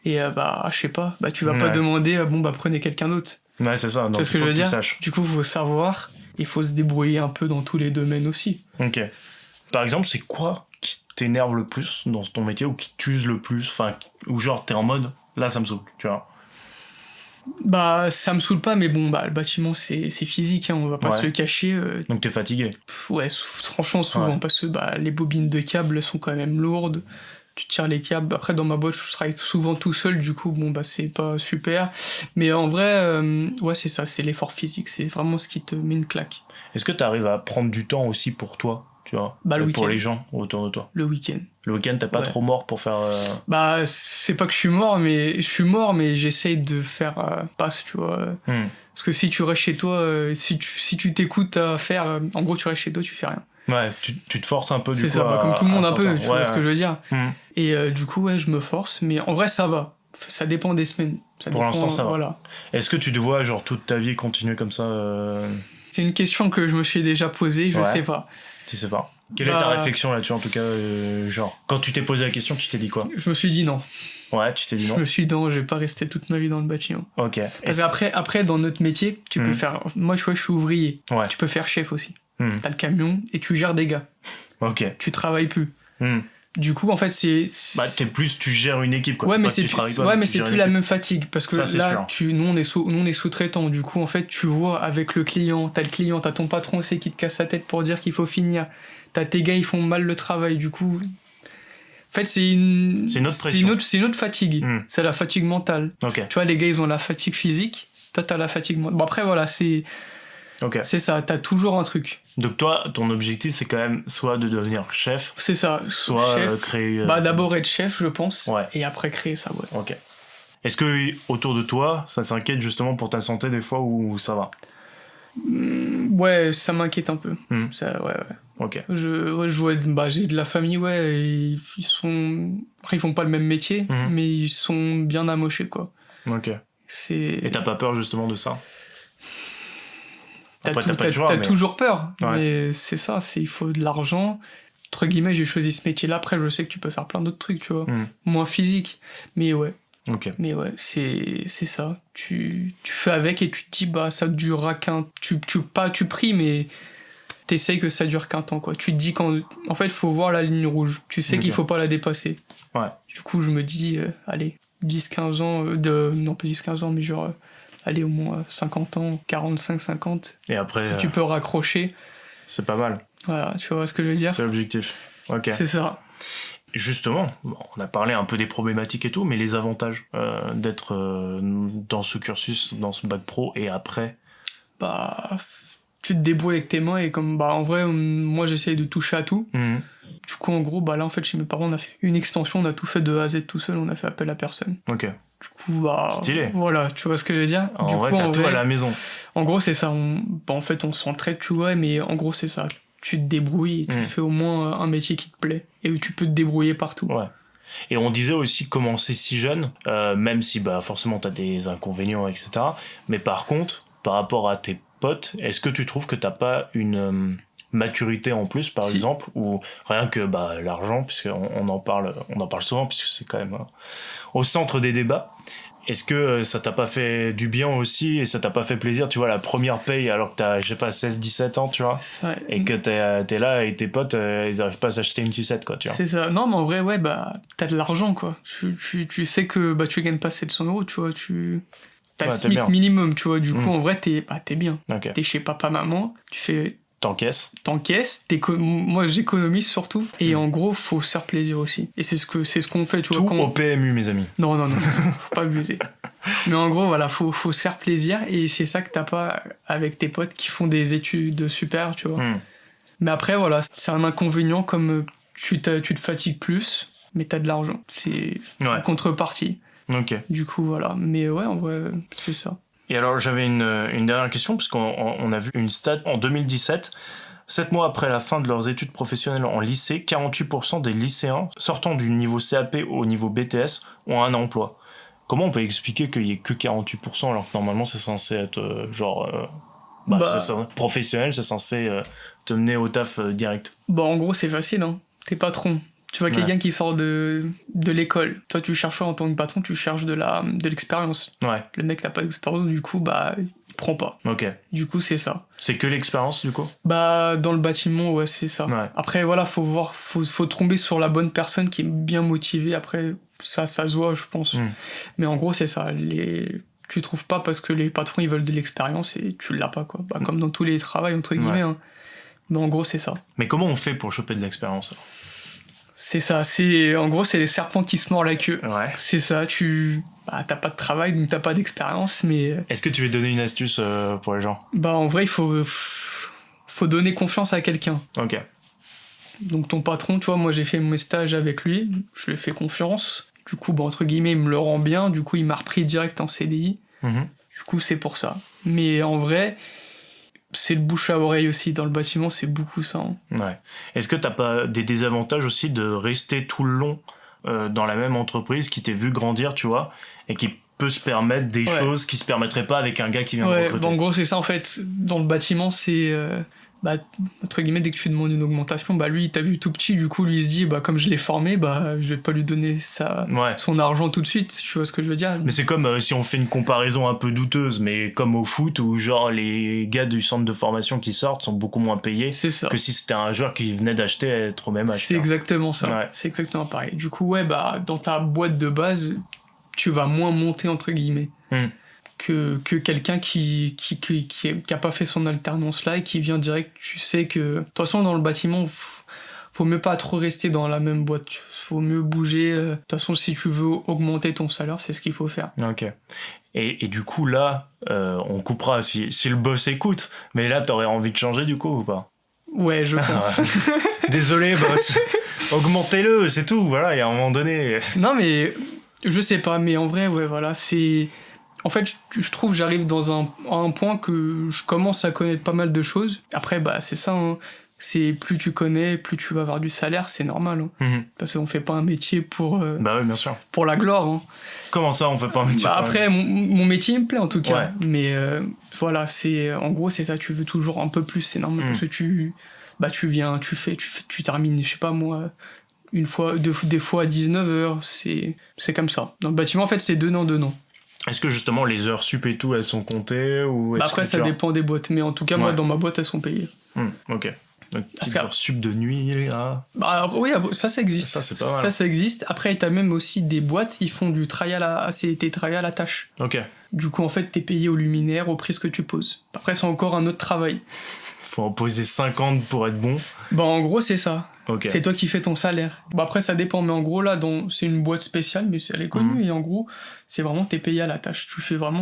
Et je sais pas, tu vas pas demander prenez quelqu'un d'autre. Ouais, c'est ça. Donc, tu vois ce que je veux dire? Du coup, faut savoir, il faut se débrouiller un peu dans tous les domaines aussi. Ok. Par exemple, c'est quoi qui t'énerve le plus dans ton métier ou qui t'use le plus? Enfin, ou genre t'es en mode, là ça me saoule, tu vois? Ça me saoule pas, mais le bâtiment c'est physique, on va pas se le cacher. Donc t'es fatigué? Franchement souvent, parce que les bobines de câbles sont quand même lourdes. Tu tires les câbles. Après, dans ma boîte, je travaille souvent tout seul, du coup, c'est pas super. Mais en vrai, c'est ça, c'est l'effort physique. C'est vraiment ce qui te met une claque. Est-ce que tu arrives à prendre du temps aussi pour toi, tu vois, pour les gens autour de toi? Le week-end. Le week-end, t'es pas trop mort pour faire... c'est pas que je suis mort, mais j'essaye de faire passe, tu vois. Parce que si tu restes chez toi, si tu t'écoutes à faire... en gros, tu restes chez toi, tu fais rien. Ouais, tu te forces un peu du coup. C'est ça, comme tout le monde un peu, tu vois ce que je veux dire. Et du coup, je me force, mais en vrai, ça va. Ça dépend des semaines. Pour l'instant, ça va. Voilà. Est-ce que tu te vois, genre, toute ta vie continuer comme ça C'est une question que je me suis déjà posée, je sais pas. Tu sais pas. Quelle est ta réflexion là-dessus, en tout cas, genre, quand tu t'es posé la question, tu t'es dit quoi? Je me suis dit non. Ouais, tu t'es dit non. Je me suis dit non, je vais pas rester toute ma vie dans le bâtiment. Ok. Parce qu'après, dans notre métier, tu peux faire... Moi, je suis ouvrier. Ouais. Tu peux faire chef aussi. T'as le camion et tu gères des gars. Ok. Tu travailles plus. Du coup, en fait, c'est... tu gères une équipe, quoi. Ouais, mais c'est plus la même fatigue. Parce que ça, là, nous, on est sous-traitants. Du coup, en fait, tu vois avec le client, t'as ton patron aussi qui te casse la tête pour dire qu'il faut finir. T'as tes gars, ils font mal le travail. Du coup... En fait, c'est une autre pression. C'est une autre fatigue. C'est la fatigue mentale. Okay. Tu vois, les gars, ils ont la fatigue physique. Toi, t'as la fatigue mentale. Bon, après, voilà, c'est... Okay. C'est ça, t'as toujours un truc. Donc toi, ton objectif, c'est quand même soit de devenir chef. C'est ça. Soit chef, créer... d'abord être chef, je pense. Ouais. Et après créer sa boîte. Ok. Est-ce que autour de toi, ça s'inquiète justement pour ta santé des fois ou ça va? Ouais, ça m'inquiète un peu. Ça, ouais. Ok. Je vois, j'ai de la famille, ouais, et ils sont... Après, ils font pas le même métier, mais ils sont bien amochés, quoi. Ok. Et t'as pas peur justement de ça? T'as toujours peur, mais c'est ça, il faut de l'argent. Entre guillemets, j'ai choisi ce métier-là, après je sais que tu peux faire plein d'autres trucs, tu vois, moins physique, mais ouais. Ok. Mais ouais, c'est ça. Tu fais avec et tu te dis, bah ça durera qu'un... Tu pries, mais t'essayes que ça dure qu'un temps, quoi. Tu te dis en fait, il faut voir la ligne rouge. Tu sais qu'il faut pas la dépasser. Ouais. Du coup, je me dis, allez, 10-15 ans, non pas 10-15 ans, mais genre, allez, au moins 50 ans, 45-50. Et après... Si tu peux raccrocher... C'est pas mal. Voilà, tu vois ce que je veux dire? C'est l'objectif. Ok. C'est ça. Justement, on a parlé un peu des problématiques et tout, mais les avantages d'être dans ce cursus, dans ce bac pro et après? Bah, tu te débrouilles avec tes mains et comme, bah, en vrai, moi j'essaye de toucher à tout. Du coup, en gros, bah là, en fait, chez mes parents, on a fait une extension, on a tout fait de A à Z tout seul, on a fait appel à personne. Ok. Du coup, bah... Stylé. Voilà, tu vois ce que je veux dire? En vrai, t'as tout à la maison. En gros, c'est ça. En fait, on s'entraide, tu vois, mais en gros, c'est ça. Tu te débrouilles et tu fais au moins un métier qui te plaît et où tu peux te débrouiller partout. Ouais. Et on disait aussi commencer si jeune, même si bah forcément t'as des inconvénients, etc. Mais par contre, par rapport à tes potes, est-ce que tu trouves que t'as pas une maturité en plus, par exemple, ou rien que bah l'argent, puisqu'on on en parle souvent, puisque c'est quand même au centre des débats. Est-ce que ça t'a pas fait du bien aussi et ça t'a pas fait plaisir, tu vois, la première paye alors que t'as, je sais pas, 16-17 ans, tu vois, et que t'es là et tes potes, ils arrivent pas à s'acheter une sucette, quoi, tu vois. C'est ça. Non, mais en vrai, ouais, bah, t'as de l'argent, quoi. Tu sais que bah, tu gagnes pas 700 €, tu vois, t'as le SMIC minimum, tu vois, du coup, en vrai, t'es bien. Okay. T'es chez papa-maman, tu fais... T'encaisses, moi j'économise surtout, et en gros faut se faire plaisir aussi. Et c'est ce qu'on fait, tu vois. Tout au PMU, mes amis. Non, faut pas abuser. Mais en gros, voilà, faut se faire plaisir, et c'est ça que t'as pas avec tes potes qui font des études super, tu vois. Mais après, voilà, c'est un inconvénient comme tu te fatigues plus, mais t'as de l'argent. C'est une contrepartie. Ok. Du coup, voilà. Mais ouais, en vrai, c'est ça. Et alors, j'avais une dernière question, parce qu'on a vu une stat en 2017. 7 mois après la fin de leurs études professionnelles en lycée, 48% des lycéens sortant du niveau CAP au niveau BTS ont un emploi. Comment on peut expliquer qu'il n'y ait que 48% alors que normalement c'est censé être professionnel, c'est censé te mener au taf direct? Bah en gros c'est facile, hein. T'es patron. Tu vois quelqu'un qui sort de l'école. Toi, tu cherches en tant que patron, tu cherches de l'expérience. Ouais. Le mec n'a pas d'expérience, du coup, bah, il prend pas. Ok. Du coup, c'est ça. C'est que l'expérience, du coup? Bah, dans le bâtiment, ouais, c'est ça. Ouais. Après, voilà, faut tomber sur la bonne personne qui est bien motivée. Après, ça se voit, je pense. Mais en gros, c'est ça. Tu trouves pas parce que les patrons, ils veulent de l'expérience et tu l'as pas, quoi. Bah, comme dans tous les travails, entre guillemets. Hein. Mais en gros, c'est ça. Mais comment on fait pour choper de l'expérience, alors? C'est ça, en gros c'est les serpents qui se mordent la queue. Ouais. C'est ça, t'as pas de travail donc t'as pas d'expérience, mais... Est-ce que tu veux donner une astuce pour les gens? Bah en vrai il faut donner confiance à quelqu'un. Ok. Donc ton patron, tu vois, moi j'ai fait mes stages avec lui, je lui ai fait confiance, du coup bah, entre guillemets il me le rend bien, du coup il m'a repris direct en CDI, du coup c'est pour ça. Mais en vrai... c'est le bouche à oreille aussi dans le bâtiment, c'est beaucoup ça. Hein. Ouais. Est-ce que t'as pas des désavantages aussi de rester tout le long dans la même entreprise qui t'ait vu grandir, tu vois, et qui peut se permettre des choses qui se permettraient pas avec un gars qui vient de recruter? Bah en gros c'est ça en fait. Dans le bâtiment c'est bah entre guillemets dès que tu demandes une augmentation, bah lui il t'a vu tout petit, du coup lui il se dit bah comme je l'ai formé, bah je vais pas lui donner son argent tout de suite, tu vois ce que je veux dire. Mais c'est comme si on fait une comparaison un peu douteuse, mais comme au foot où genre les gars du centre de formation qui sortent sont beaucoup moins payés que si c'était un joueur qui venait d'acheter à être au même âge. C'est exactement ça. C'est exactement pareil. Du coup bah dans ta boîte de base tu vas moins monter entre guillemets. Que quelqu'un qui a pas fait son alternance là et qui vient direct. Tu sais que de toute façon dans le bâtiment faut mieux pas trop rester dans la même boîte, faut mieux bouger. De toute façon si tu veux augmenter ton salaire c'est ce qu'il faut faire. Ok. Et du coup là on coupera si le boss écoute, mais là t'aurais envie de changer du coup ou pas? Ouais je pense. Désolé boss, augmentez-le c'est tout, voilà, et à un moment donné... Non mais Je sais pas, mais en vrai, ouais, voilà, c'est... En fait, je trouve que j'arrive à un point que je commence à connaître pas mal de choses. Après, bah, c'est ça, hein. C'est plus tu connais, plus tu vas avoir du salaire, c'est normal. Hein. Parce qu'on fait pas un métier pour... Bah oui, bien sûr. Pour la gloire. Hein. Comment ça, on fait pas un métier après, mon métier me plaît en tout cas. Ouais. Mais voilà, en gros, c'est ça, tu veux toujours un peu plus, c'est normal. Parce que tu viens, tu termines, je sais pas moi... Une fois, des fois à 19h, c'est comme ça. Dans le bâtiment, en fait, c'est donnant. Est-ce que justement les heures sup et tout, elles sont comptées ou après, ça dépend des boîtes, mais en tout cas, moi, dans ma boîte, elles sont payées. Ok. Donc, petites heures sup de nuit, là. Bah oui, ça existe. Ça, c'est pas mal. Ça existe. Après, t'as même aussi des boîtes, ils font du travail à la tâche. Ok. Du coup, en fait, t'es payé au luminaire, au prix que tu poses. Après, c'est encore un autre travail. Faut en poser 50 pour être bon. Bah, en gros, c'est ça. Okay. C'est toi qui fais ton salaire. Bon, après, ça dépend, mais en gros, là, c'est une boîte spéciale, mais elle est connue, et en gros, c'est vraiment, t'es payé à la tâche.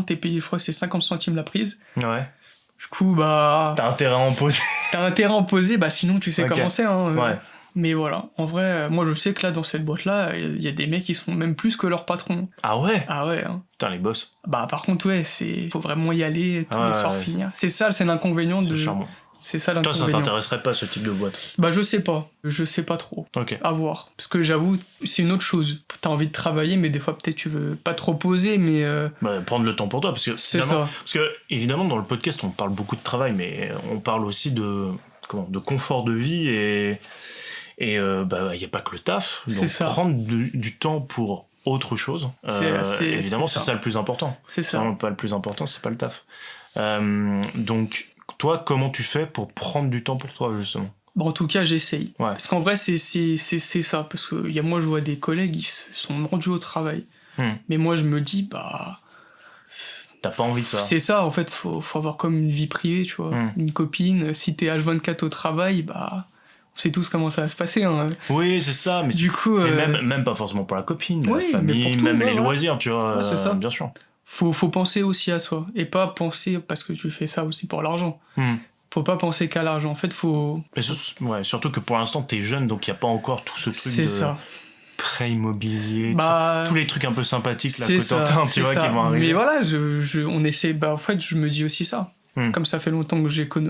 T'es payé, je crois, c'est 50 centimes la prise. Ouais. Du coup, bah... T'as intérêt à en poser. Bah sinon, tu sais comment c'est, hein. Ouais. Mais voilà, en vrai, moi, je sais que là, dans cette boîte-là, il y a des mecs qui sont même plus que leur patron. Ah ouais? Ah ouais, hein. Putain, les boss. Bah, par contre, ouais, faut vraiment y aller, tous les soirs finir. C'est ça, c'est l'inconvénient de... C'est charmant. C'est ça l'inconvénient. Toi, ça t'intéresserait pas, ce type de boîte? Bah, je sais pas trop. Ok. À voir. Parce que j'avoue, c'est une autre chose. T'as envie de travailler, mais des fois, peut-être tu veux pas trop poser, mais... Bah, prendre le temps pour toi, parce que... C'est ça. Parce que, évidemment, dans le podcast, on parle beaucoup de travail, mais on parle aussi de confort de vie et y a pas que le taf. Donc, prendre du temps pour autre chose, évidemment, c'est ça le plus important. C'est ça. C'est vraiment pas le plus important, c'est pas le taf. Donc... Toi, comment tu fais pour prendre du temps pour toi, justement? Bon, en tout cas, j'essaye. Ouais. Parce qu'en vrai, c'est ça. Parce que moi, je vois des collègues, ils sont mordus au travail. Mais moi, je me dis, bah... T'as pas envie de ça. C'est ça, en fait, faut avoir comme une vie privée, tu vois. Une copine, si t'es H24 au travail, bah... On sait tous comment ça va se passer. Hein. Oui, c'est ça. Mais du coup... même pas forcément pour la copine, oui, la famille, mais pour tout, même les loisirs, tu vois. Ouais, c'est ça. Bien sûr. Faut penser aussi à soi, et pas penser parce que tu fais ça aussi pour l'argent. Faut pas penser qu'à l'argent, en fait, faut... surtout que pour l'instant, t'es jeune, donc il n'y a pas encore tout ce truc prêt immobilier, tous les trucs un peu sympathiques, là, Cotentin, tu vois, qui vont arriver. Mais voilà, on essaie... Bah, en fait, je me dis aussi ça. Comme ça fait longtemps que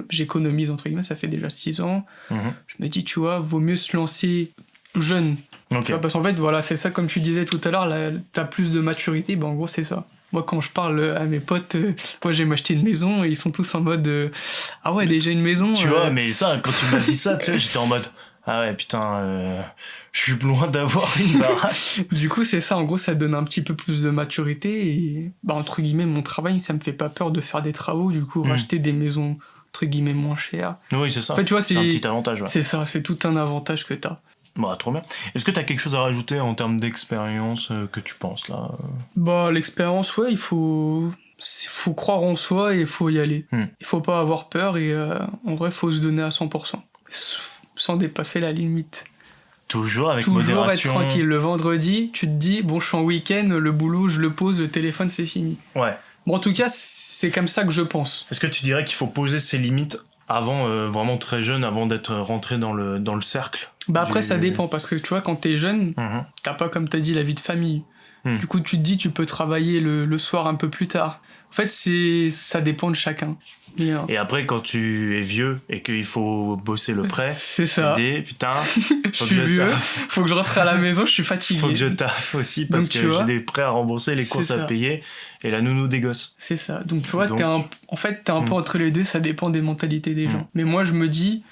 j'économise, entre guillemets, ça fait déjà 6 ans, je me dis, tu vois, vaut mieux se lancer jeune. Okay. Tu vois, parce qu'en fait, voilà, c'est ça, comme tu disais tout à l'heure, t'as plus de maturité, en gros, c'est ça. Moi, quand je parle à mes potes, moi, j'ai m'acheté une maison, et ils sont tous en mode ah ouais, déjà une maison. Tu vois, mais ça, quand tu m'as dit ça, tu sais, j'étais en mode ah ouais, putain, je suis loin d'avoir une baraque. Du coup, c'est ça, en gros, ça donne un petit peu plus de maturité, et entre guillemets, mon travail, ça me fait pas peur de faire des travaux, du coup, racheter des maisons, entre guillemets, moins chères. Oui, c'est ça. En fait, tu vois, c'est un petit avantage. Ouais. C'est ça, c'est tout un avantage que t'as. Bah, trop bien. Est-ce que t'as quelque chose à rajouter en termes d'expérience que tu penses, là? Bah, l'expérience, ouais, il faut croire en soi et il faut y aller. Il faut pas avoir peur et en vrai, faut se donner à 100%. Sans dépasser la limite. Toujours avec modération. Toujours être tranquille. Le vendredi, tu te dis, bon, je suis en week-end, le boulot, je le pose, le téléphone, c'est fini. Ouais. Bon, en tout cas, c'est comme ça que je pense. Est-ce que tu dirais qu'il faut poser ses limites avant, vraiment très jeune, avant d'être rentré dans le cercle? Bah après, ça dépend, parce que tu vois, quand t'es jeune, t'as pas, comme t'as dit, la vie de famille. Du coup, tu te dis, tu peux travailler le soir un peu plus tard. En fait, ça dépend de chacun. Et après, quand tu es vieux et qu'il faut bosser le prêt, c'est ça. Putain, je suis vieux, faut que je rentre à la maison, je suis fatigué. Faut que je taffe aussi parce que j'ai des prêts à rembourser, les courses à payer et la nounou des gosses. C'est ça. Donc tu vois, t'es un peu entre les deux, ça dépend des mentalités des gens. Mais moi, je me dis,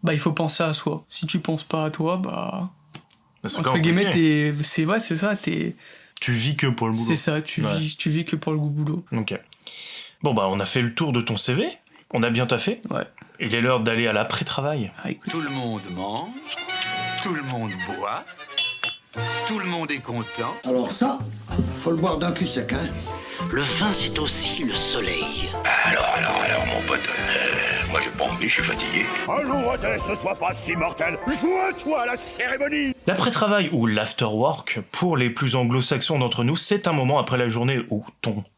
bah il faut penser à soi. Si tu penses pas à toi, bah entre guillemets, c'est ça, tu vis que pour le boulot. C'est ça, tu vis que pour le boulot. Ok. Bon bah on a fait le tour de ton CV, on a bien taffé. Ouais. Il est l'heure d'aller à l'après-travail. Tout le monde mange, tout le monde boit, tout le monde est content. Alors ça, faut le boire d'un cul sec, hein. Le vin, c'est aussi le soleil. Alors, mon pote, moi j'ai pas envie, je suis fatigué. Allons, Odès, ne sois pas si mortel. Joins-toi à la cérémonie. L'après-travail ou l'after-work, pour les plus anglo-saxons d'entre nous, c'est un moment après la journée où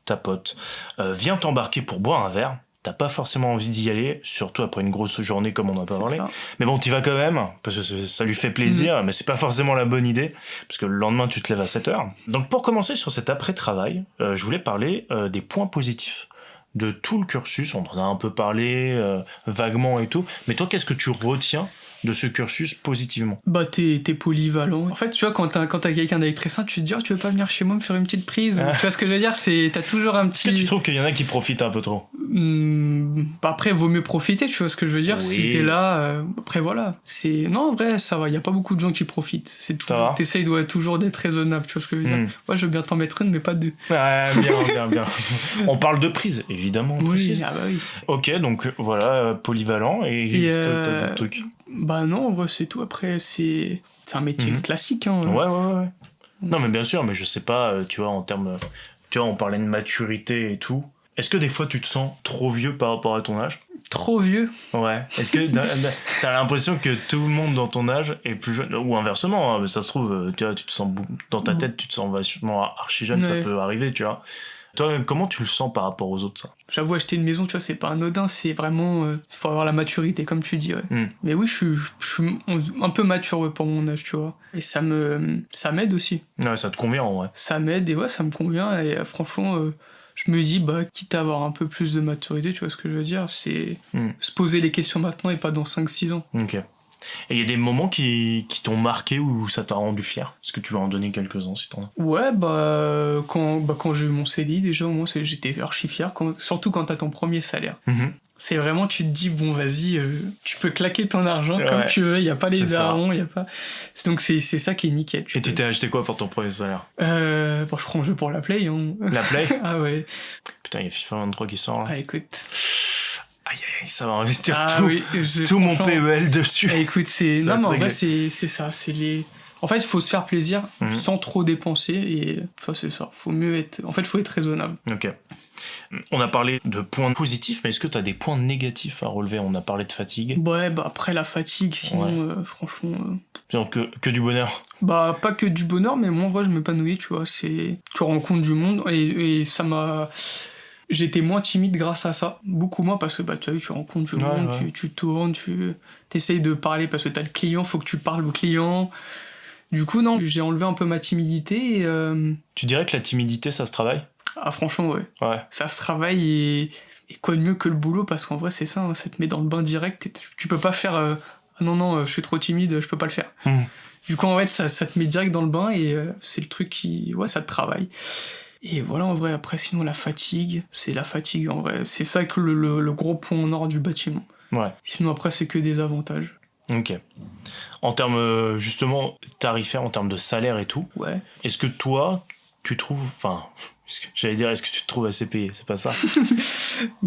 ta pote vient t'embarquer pour boire un verre. t'as pas forcément envie d'y aller, surtout après une grosse journée comme on en a pas parlé. Ça. Mais bon, t'y vas quand même, parce que ça lui fait plaisir, mais c'est pas forcément la bonne idée, parce que le lendemain, tu te lèves à 7h. Donc pour commencer sur cet après-travail, je voulais parler des points positifs de tout le cursus. On en a un peu parlé vaguement et tout, mais toi, qu'est-ce que tu retiens de ce cursus positivement? Bah t'es polyvalent. En fait, tu vois, quand t'as quelqu'un d'électricien, tu te dis, tu veux pas venir chez moi me faire une petite prise? Tu vois ce que je veux dire? T'as toujours un petit... Est-ce que tu trouves qu'il y en a qui profitent un peu trop? Après, vaut mieux profiter, tu vois ce que je veux dire? Oui. Si t'es là, après voilà. Non, en vrai, ça va, y a pas beaucoup de gens qui profitent. T'essayes toujours d'être raisonnable, tu vois ce que je veux dire? Moi, je veux bien t'en mettre une, mais pas deux. Ah, bien. On parle de prise, évidemment, on précise. Ah bah oui. Ok, donc voilà, polyvalent, et t'as d'autres trucs? Bah non, en vrai, c'est tout. Après, c'est un métier classique. Hein. Ouais. Non, mais bien sûr, mais je sais pas, tu vois, en termes... Tu vois, on parlait de maturité et tout. Est-ce que des fois, tu te sens trop vieux par rapport à ton âge? Trop vieux? Ouais. Est-ce que t'as l'impression que tout le monde dans ton âge est plus jeune? Ou inversement, hein, ça se trouve, tu vois, tu te sens... Dans ta tête, tu te sens vachement archi jeune, ça peut arriver, tu vois. Toi, comment tu le sens par rapport aux autres, ça? J'avoue, acheter une maison, tu vois, c'est pas anodin, c'est vraiment... faut avoir la maturité, comme tu dis, ouais. Mais oui, je suis un peu mature pour mon âge, tu vois. Et ça m'aide aussi. Ouais, ça te convient, en vrai. Ça m'aide, et ouais, ça me convient, et franchement... je me dis, quitte à avoir un peu plus de maturité, tu vois ce que je veux dire, c'est se poser les questions maintenant et pas dans 5-6 ans. Ok. Et il y a des moments qui t'ont marqué ou ça t'a rendu fier? Est-ce que tu vas en donner quelques-uns si t'en as? Ouais, quand j'ai eu mon CDI, déjà, au moins, j'étais archi fier, surtout quand t'as ton premier salaire. C'est vraiment, tu te dis, bon, vas-y, tu peux claquer ton argent comme tu veux, il n'y a pas les darons, il n'y a pas... Donc c'est ça qui est nickel. Et tu t'es acheté quoi pour ton premier salaire? Je prends un jeu pour la Play. Hein. La Play? Ah ouais. Putain, il y a FIFA 23 qui sort là. Ah écoute... Aïe, ça va investir tout, tout mon PEL dessus. Écoute, non, mais en vrai, c'est ça. En fait, il faut se faire plaisir sans trop dépenser. Et c'est ça. Faut être raisonnable. Ok. On a parlé de points positifs, mais est-ce que tu as des points négatifs à relever? On a paré de fatigue. Ouais, après la fatigue, sinon, franchement... Donc, que du bonheur? Pas que du bonheur, mais moi, en vrai, je m'épanouis, tu vois. Tu rencontres du monde et ça m'a... J'étais moins timide grâce à ça, beaucoup moins, parce que tu as vu, tu rencontres du monde, tu tournes, tu essayes de parler parce que t'as le client, faut que tu parles au client. Du coup, non, j'ai enlevé un peu ma timidité. Et, Tu dirais que la timidité, ça se travaille? Ah franchement, ouais. Ça se travaille et quoi de mieux que le boulot, parce qu'en vrai, c'est ça, hein, ça te met dans le bain direct et tu peux pas faire non, je suis trop timide, je peux pas le faire. Du coup, en vrai, ça te met direct dans le bain et c'est le truc qui... Ouais, ça te travaille. Et voilà, en vrai, après, sinon, c'est la fatigue, en vrai. C'est ça que le gros point en or du bâtiment. Ouais. Sinon, après, c'est que des avantages. Ok. En termes, justement, tarifaires, en termes de salaire et tout, est-ce que toi, tu trouves... Enfin, j'allais dire, est-ce que tu te trouves assez payé? C'est pas ça.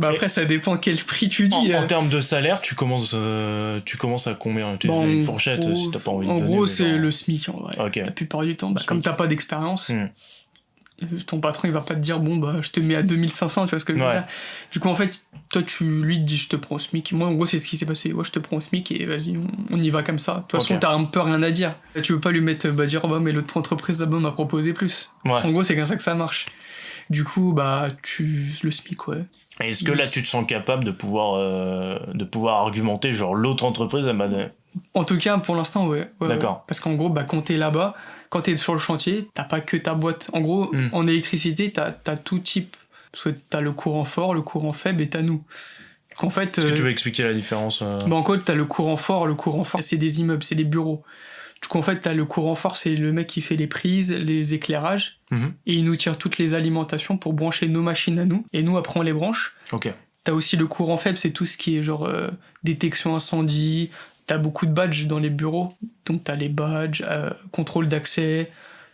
Après, ça dépend quel prix tu dis. En termes de salaire, tu commences à combien? Tu as une fourchette, si t'as pas envie de donner. En gros, c'est le SMIC, en vrai. Okay. La plupart du temps. Comme t'as pas d'expérience... Ton patron, il va pas te dire, je te mets à 2500, tu vois ce que je veux dire. Du coup, en fait, toi, tu lui dis, je te prends au SMIC. Moi, en gros, c'est ce qui s'est passé. Ouais, je te prends au SMIC et vas-y, on y va comme ça. De toute façon, t'as un peu rien à dire. Là, tu veux pas lui mettre, dire, mais l'autre entreprise là-bas m'a proposé plus. En gros, c'est comme ça que ça marche. Du coup, le SMIC, ouais. Et est-ce que là, tu te sens capable de pouvoir argumenter, genre, l'autre entreprise, elle m'a donné... En tout cas, pour l'instant, ouais. D'accord. Ouais. Parce qu'en gros, quand t'es là-bas, quand t'es sur le chantier, t'as pas que ta boîte. En gros, en électricité, t'as tout type. Parce que t'as le courant fort, le courant faible et t'as nous. Donc en fait... Est-ce que tu veux expliquer la différence en gros, t'as le courant fort, c'est des immeubles, c'est des bureaux. Du coup, en fait, t'as le courant fort, c'est le mec qui fait les prises, les éclairages, et il nous tire toutes les alimentations pour brancher nos machines à nous. Et nous, après, on les branche. Ok. T'as aussi le courant faible, c'est tout ce qui est genre détection incendie. T'as beaucoup de badges dans les bureaux, donc t'as les badges, contrôle d'accès.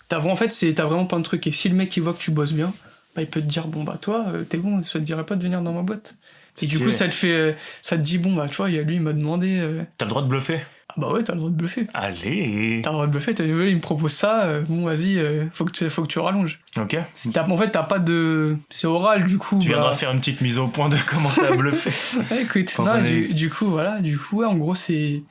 T'as vraiment plein de trucs. Et si le mec il voit que tu bosses bien, il peut te dire toi, t'es bon, ça te dirait pas de venir dans ma boîte. Et du coup, ça te dit tu vois, lui il m'a demandé. T'as le droit de bluffer? Ah bah ouais, t'as le droit de bluffer. Allez. T'as le droit de bluffer. Il me propose ça. Vas-y, faut que tu rallonges. Ok. En fait, t'as pas de. C'est oral, du coup. Tu viendras faire une petite mise au point de comment t'as bluffé. Écoute, du coup, voilà. Du coup, en gros, c'est.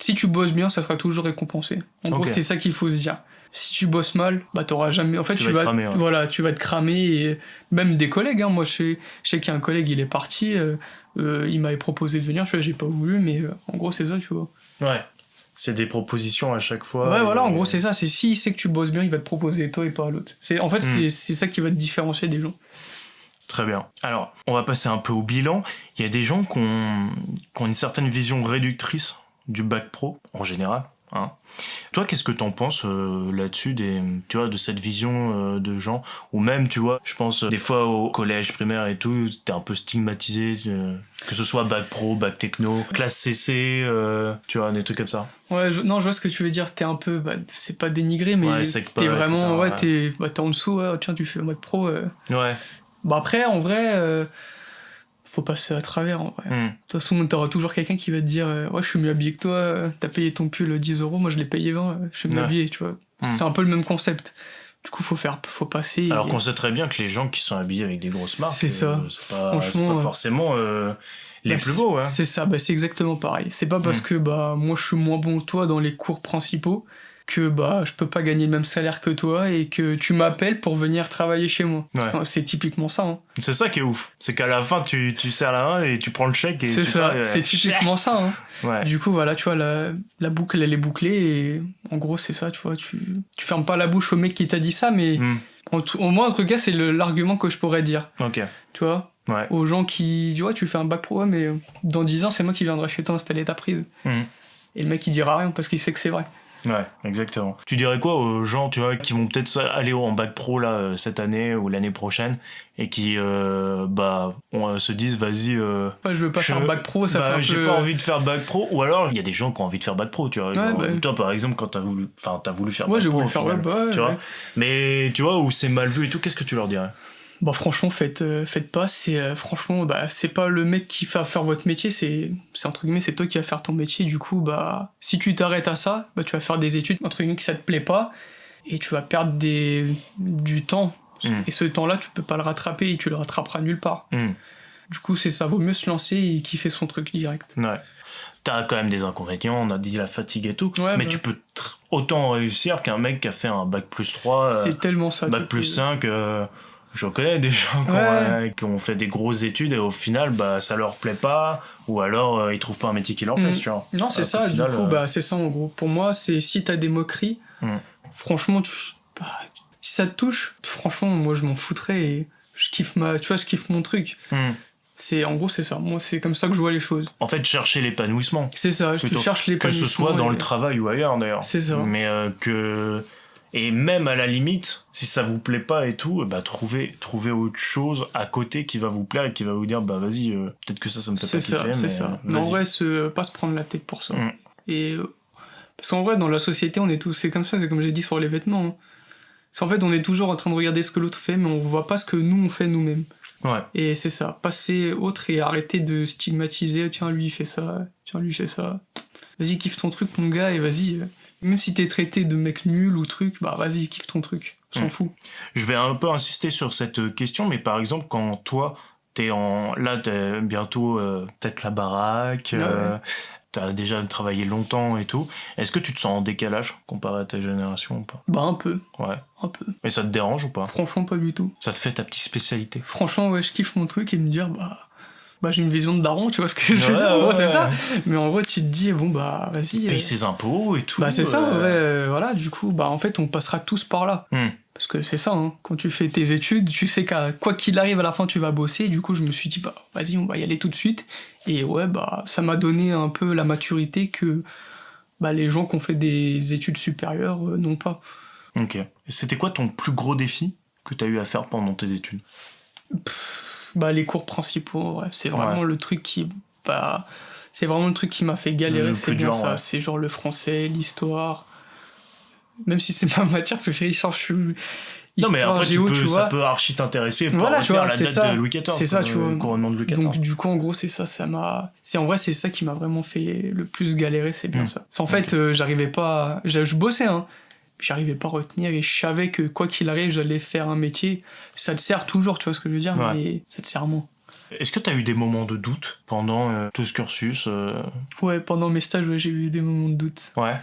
Si tu bosses bien, ça sera toujours récompensé. En gros, c'est ça qu'il faut se dire. si tu bosses mal, bah t'auras jamais. En fait, tu vas cramer, voilà, tu vas te cramer et même des collègues. Hein. Moi, je sais qu'il y a un collègue, il est parti. Il m'avait proposé de venir, tu vois, j'ai pas voulu, mais en gros, c'est ça, tu vois. Ouais. C'est des propositions à chaque fois. Ouais, voilà, en gros, c'est ça. C'est s'il sait que tu bosses bien, il va te proposer toi et pas l'autre. En fait, c'est ça qui va te différencier des gens. Très bien. Alors, on va passer un peu au bilan. Il y a des gens qui ont une certaine vision réductrice du bac pro, en général. Hein. Toi, qu'est-ce que t'en penses là-dessus, tu vois, de cette vision de gens, ou même, tu vois, je pense des fois au collège, primaire et tout, t'es un peu stigmatisé, que ce soit bac pro, bac techno, classe CC, tu vois, des trucs comme ça. Ouais, je vois ce que tu veux dire. T'es un peu, c'est pas dénigré, mais t'es vraiment, etc., t'es en dessous. Ouais, tiens, tu fais bac pro. Ouais. Bah après, en vrai. Faut passer à travers en vrai. De toute façon, t'auras toujours quelqu'un qui va te dire ouais, je suis mieux habillé que toi, t'as payé ton pull 10 €, moi je l'ai payé 20, je suis mieux habillé, tu vois. C'est un peu le même concept. Du coup, faut passer. Alors qu'on sait très bien que les gens qui sont habillés avec des grosses marques, c'est ça. C'est pas forcément les plus beaux. Hein. C'est ça, c'est exactement pareil. C'est pas parce que moi je suis moins bon que toi dans les cours principaux que je peux pas gagner le même salaire que toi et que tu m'appelles pour venir travailler chez moi. Ouais. C'est typiquement ça. Hein. C'est ça qui est ouf. C'est qu'à la fin, tu serres la main et tu prends le chèque. Et c'est ça, c'est typiquement ça. Hein. Ouais. Du coup, voilà, tu vois, la boucle, elle est bouclée et en gros, c'est ça, tu vois. Tu fermes pas la bouche au mec qui t'a dit ça, mais au moins, en tout cas, c'est l'argument que je pourrais dire. Ok. Tu vois, aux gens qui, tu vois, tu fais un bac pro, mais dans 10 ans, c'est moi qui viendrai chez toi installer ta prise. Et le mec, il dira rien parce qu'il sait que c'est vrai. Ouais, exactement. Tu dirais quoi aux gens, tu vois, qui vont peut-être aller en bac pro là cette année ou l'année prochaine et qui se disent vas-y je veux pas faire bac pro, ça fait un peu... j'ai pas envie de faire bac pro, ou alors il y a des gens qui ont envie de faire bac pro, tu vois. Toi par exemple quand t'as voulu faire bac pro, j'ai voulu faire bac pro, tu vois. Mais tu vois où c'est mal vu et tout, qu'est-ce que tu leur dirais? Franchement, faites pas, franchement, c'est pas le mec qui va faire votre métier, c'est entre guillemets, c'est toi qui vas faire ton métier, du coup, si tu t'arrêtes à ça, tu vas faire des études, entre guillemets, que ça te plaît pas, et tu vas perdre du temps, et ce temps-là, tu peux pas le rattraper, et tu le rattraperas nulle part. Du coup, c'est ça, vaut mieux se lancer et kiffer son truc direct. Ouais. T'as quand même des inconvénients, on a dit la fatigue et tout, mais tu peux autant réussir qu'un mec qui a fait un bac plus 3, c'est tellement ça, bac plus 5... Je connais des gens qui ont fait des grosses études et au final, ça leur plaît pas, ou alors ils trouvent pas un métier qui leur plaît, tu vois. Non, c'est ça, final, du coup, c'est ça en gros. Pour moi, c'est si t'as des moqueries, franchement, si ça te touche, franchement, moi je m'en foutrais et je kiffe mon truc. En gros, c'est ça. Moi, c'est comme ça que je vois les choses. En fait, chercher l'épanouissement. C'est ça, je cherche l'épanouissement. Que ce soit dans le travail ou ailleurs d'ailleurs. C'est ça. Mais Et même à la limite, si ça vous plaît pas et tout, trouvez autre chose à côté qui va vous plaire et qui va vous dire vas-y, peut-être que ça me fait pas kiffer, mais ça. Mais en vrai, pas se prendre la tête pour ça. Et parce qu'en vrai, dans la société, on est tous, c'est comme ça, c'est comme j'ai dit sur les vêtements. Hein. C'est en fait, on est toujours en train de regarder ce que l'autre fait, mais on voit pas ce que nous on fait nous-mêmes. Ouais. Et c'est ça, passer autre et arrêter de stigmatiser. Tiens, lui il fait ça. Tiens, lui il fait ça. Vas-y, kiffe ton truc, mon gars, et vas-y. Même si t'es traité de mec nul ou truc, vas-y, kiffe ton truc, on s'en fout. Je vais un peu insister sur cette question, mais par exemple, quand toi, t'es bientôt peut-être la baraque, t'as déjà travaillé longtemps et tout, est-ce que tu te sens en décalage comparé à ta génération ou pas? Un peu. Ouais. Un peu. Mais ça te dérange ou pas? Franchement, pas du tout. Ça te fait ta petite spécialité? Franchement, ouais, je kiffe mon truc et me dire, j'ai une vision de daron, tu vois ce que je veux dire, en gros, c'est ça. Mais en vrai, tu te dis, vas-y. Paye ses impôts et tout. C'est ça, voilà, du coup, en fait, on passera tous par là. Parce que c'est ça, hein, quand tu fais tes études, tu sais qu'à quoi qu'il arrive, à la fin, tu vas bosser. Du coup, je me suis dit, vas-y, on va y aller tout de suite. Et ça m'a donné un peu la maturité que les gens qui ont fait des études supérieures n'ont pas. Ok. C'était quoi ton plus gros défi que t'as eu à faire pendant tes études? Les cours principaux, c'est vraiment le truc qui c'est vraiment le truc qui m'a fait galérer, c'est bien ça, c'est genre le français, l'histoire, même si c'est ma matière préférée, je suis non mais après ça peut archi t'intéresser pour retenir la date de Louis XIV, c'est ça, tu vois, le couronnement de Louis XIV. Donc du coup en gros c'est en vrai c'est ça qui m'a vraiment fait le plus galérer, c'est bien ça. En fait j'arrivais pas, je bossais j'arrivais pas à retenir et je savais que quoi qu'il arrive j'allais faire un métier, ça te sert toujours, tu vois ce que je veux dire, mais ça te sert moins. Est-ce que t'as eu des moments de doute pendant tout ce cursus Ouais, pendant mes stages, j'ai eu des moments de doute. Ouais.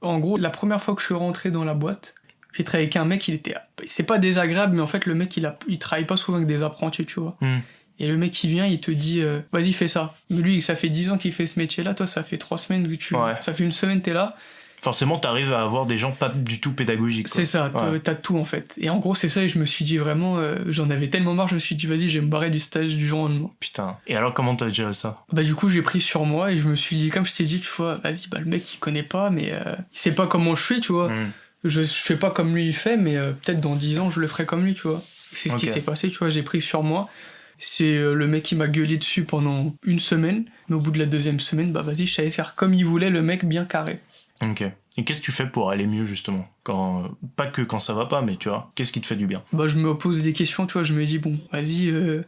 En gros, la première fois que je suis rentré dans la boîte, J'ai travaillé avec un mec, c'est pas désagréable, mais en fait, le mec, il travaille pas souvent avec des apprentis, tu vois. Et le mec, il vient, il te dit, vas-y, fais ça. Mais lui, ça fait 10 ans qu'il fait ce métier-là, toi, ça fait 3 semaines ça fait une semaine, t'es là. Forcément, t'arrives à avoir des gens pas du tout pédagogiques. Quoi. C'est ça, t'as tout en fait. Et en gros, c'est ça, et je me suis dit vraiment, j'en avais tellement marre, je me suis dit, vas-y, je vais me barrer du stage du jour au lendemain. Putain. Et alors, comment t'as géré ça ? Bah, du coup, j'ai pris sur moi, et je me suis dit, comme je t'ai dit, tu vois, vas-y, bah, le mec, il connaît pas, mais il sait pas comment je suis, tu vois. Je fais pas comme lui, il fait, mais peut-être dans 10 ans, je le ferai comme lui, tu vois. C'est ce qui s'est passé, tu vois, j'ai pris sur moi. C'est le mec qui m'a gueulé dessus pendant 1 semaine, mais au bout de la 2e semaine, bah, vas-y, je savais faire comme il voulait, le mec, bien carré. Ok. Et qu'est-ce que tu fais pour aller mieux, justement ? Pas que quand ça va pas, mais tu vois, qu'est-ce qui te fait du bien ? Bah, je me pose des questions, tu vois, je me dis, bon, vas-y, je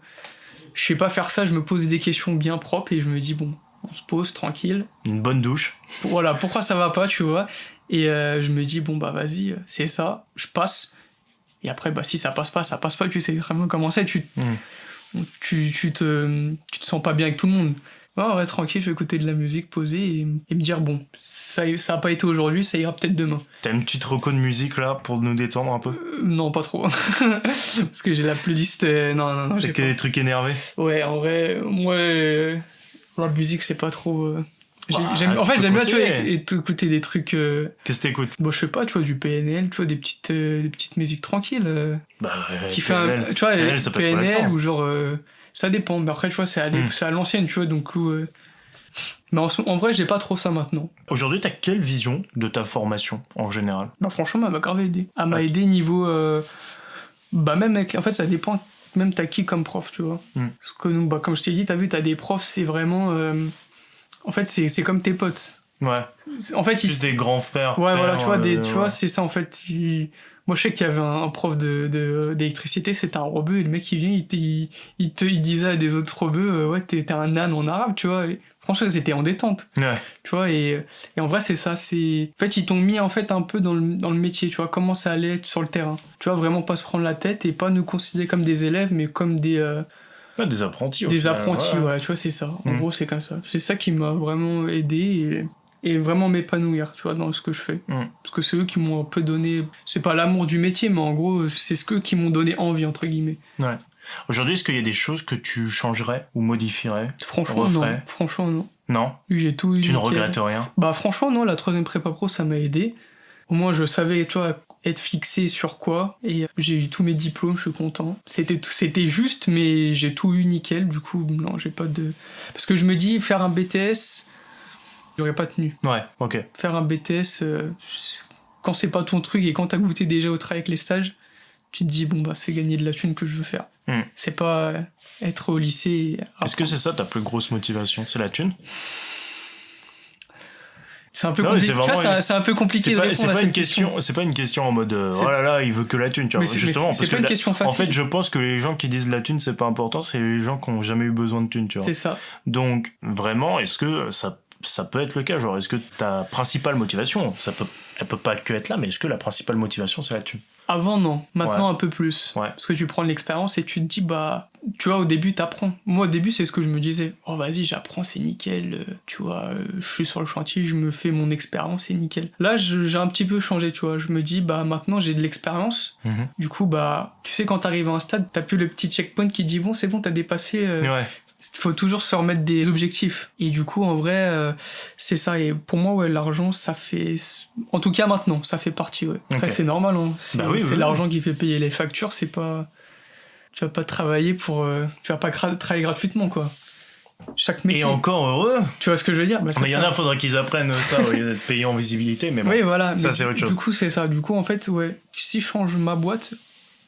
sais pas faire ça, je me pose des questions bien propres, et je me dis, bon, on se pose, tranquille. Une bonne douche. Voilà, pourquoi ça va pas, tu vois ? Et je me dis, bon, bah, vas-y, c'est ça, je passe. Et après, bah, si ça passe pas, tu sais très bien comment c'est, tu te sens pas bien avec tout le monde. Ouais, tranquille, je vais écouter de la musique, poser et me dire, bon, ça a pas été aujourd'hui, ça ira peut-être demain. T'as une petite reco de musique là pour nous détendre un peu ? Non, pas trop. Parce que j'ai la playlist. Non. T'as que des trucs énervés ? Ouais, en vrai, moi, la musique, c'est pas trop. J'aime bien, tu vois, écouter des trucs. Qu'est-ce que t'écoutes ? Bon, je sais pas, tu vois, du PNL, tu vois, des petites musiques tranquilles. Qui fait PNL, tu vois, PNL, ça peut être PNL ou genre. Ça dépend, mais après, tu vois, c'est à l'ancienne, tu vois, donc. Mais en vrai, j'ai pas trop ça maintenant. Aujourd'hui, t'as quelle vision de ta formation en général ? Bah, franchement, elle m'a grave aidé. Elle m'a aidé niveau. Bah, même avec. En fait, ça dépend. Même t'as qui comme prof, tu vois. Parce que nous, bah, comme je t'ai dit, t'as vu, t'as des profs, c'est vraiment. En fait, c'est comme tes potes. Ouais. En fait, juste des grands frères. Ouais, voilà, tu vois, tu vois, c'est ça en fait. Moi, je sais qu'il y avait un prof d'électricité, c'était un rebeu, et le mec il vient, il disait à des autres rebeux, ouais, t'es un âne en arabe, tu vois. Et franchement, c'était en détente. Ouais. Tu vois, et en vrai, c'est ça. En fait, ils t'ont mis en fait un peu dans le métier, tu vois, comment ça allait être sur le terrain. Tu vois, vraiment pas se prendre la tête et pas nous considérer comme des élèves, mais comme des apprentis. Des apprentis, voilà, tu vois, c'est ça. En gros, c'est comme ça. C'est ça qui m'a vraiment aidé et vraiment m'épanouir, tu vois, dans ce que je fais. Parce que c'est eux qui m'ont un peu donné, c'est pas l'amour du métier, mais en gros, c'est eux qui m'ont donné envie, entre guillemets. Ouais. Aujourd'hui, est-ce qu'il y a des choses que tu changerais ou modifierais ? Franchement, non. Franchement, non. Non ? J'ai tout eu. Tu ne regrettes rien ? Bah, franchement, non, la 3e prépa pro, ça m'a aidé. Au moins, je savais, tu vois, être fixé sur quoi, et j'ai eu tous mes diplômes, je suis content. C'était juste, mais j'ai tout eu nickel, du coup, non, j'ai pas de... Parce que je me dis, faire un BTS, j'aurais pas tenu. Ouais, ok. Faire un BTS, quand c'est pas ton truc, et quand t'as goûté déjà au travail avec les stages, tu te dis, bon, bah, c'est gagner de la thune que je veux faire. C'est pas être au lycée... Est-ce que c'est ça ta plus grosse motivation ? C'est la thune ? C'est un peu compliqué. C'est un peu compliqué de répondre à cette question. C'est pas une question en mode oh là là, il veut que la thune, tu vois. Justement, c'est pas une question facile. En fait, je pense que les gens qui disent la thune, c'est pas important, c'est les gens qui ont jamais eu besoin de thune, tu vois. C'est ça. Donc, vraiment, est-ce que ça peut être le cas ? Genre, est-ce que ta principale motivation, elle peut pas que être là, mais est-ce que la principale motivation, c'est la thune ? Avant, non. Maintenant, un peu plus. Ouais. Parce que tu prends de l'expérience et tu te dis, bah, tu vois, au début, t'apprends. Moi, au début, c'est ce que je me disais. Oh, vas-y, j'apprends, c'est nickel. Tu vois, je suis sur le chantier, je me fais mon expérience, c'est nickel. Là, j'ai un petit peu changé, tu vois. Je me dis, bah, maintenant, j'ai de l'expérience. Du coup, bah, tu sais, quand t'arrives à un stade, t'as plus le petit checkpoint qui dit, bon, c'est bon, t'as dépassé. Ouais. Il faut toujours se remettre des objectifs. Et du coup, en vrai, c'est ça. Et pour moi, ouais, l'argent, ça fait... En tout cas, maintenant, ça fait partie, ouais. Après, c'est normal, hein. C'est l'argent qui fait payer les factures, c'est pas... Tu vas pas travailler pour... Tu vas pas travailler gratuitement, quoi. Chaque métier. Et encore heureux. Tu vois ce que je veux dire ? Mais il y en a, faudrait qu'ils apprennent ça, au lieu d'être payés en visibilité, mais bon. Oui, voilà. Ça, c'est autre chose. Du coup, c'est ça. Du coup, en fait, ouais, si je change ma boîte,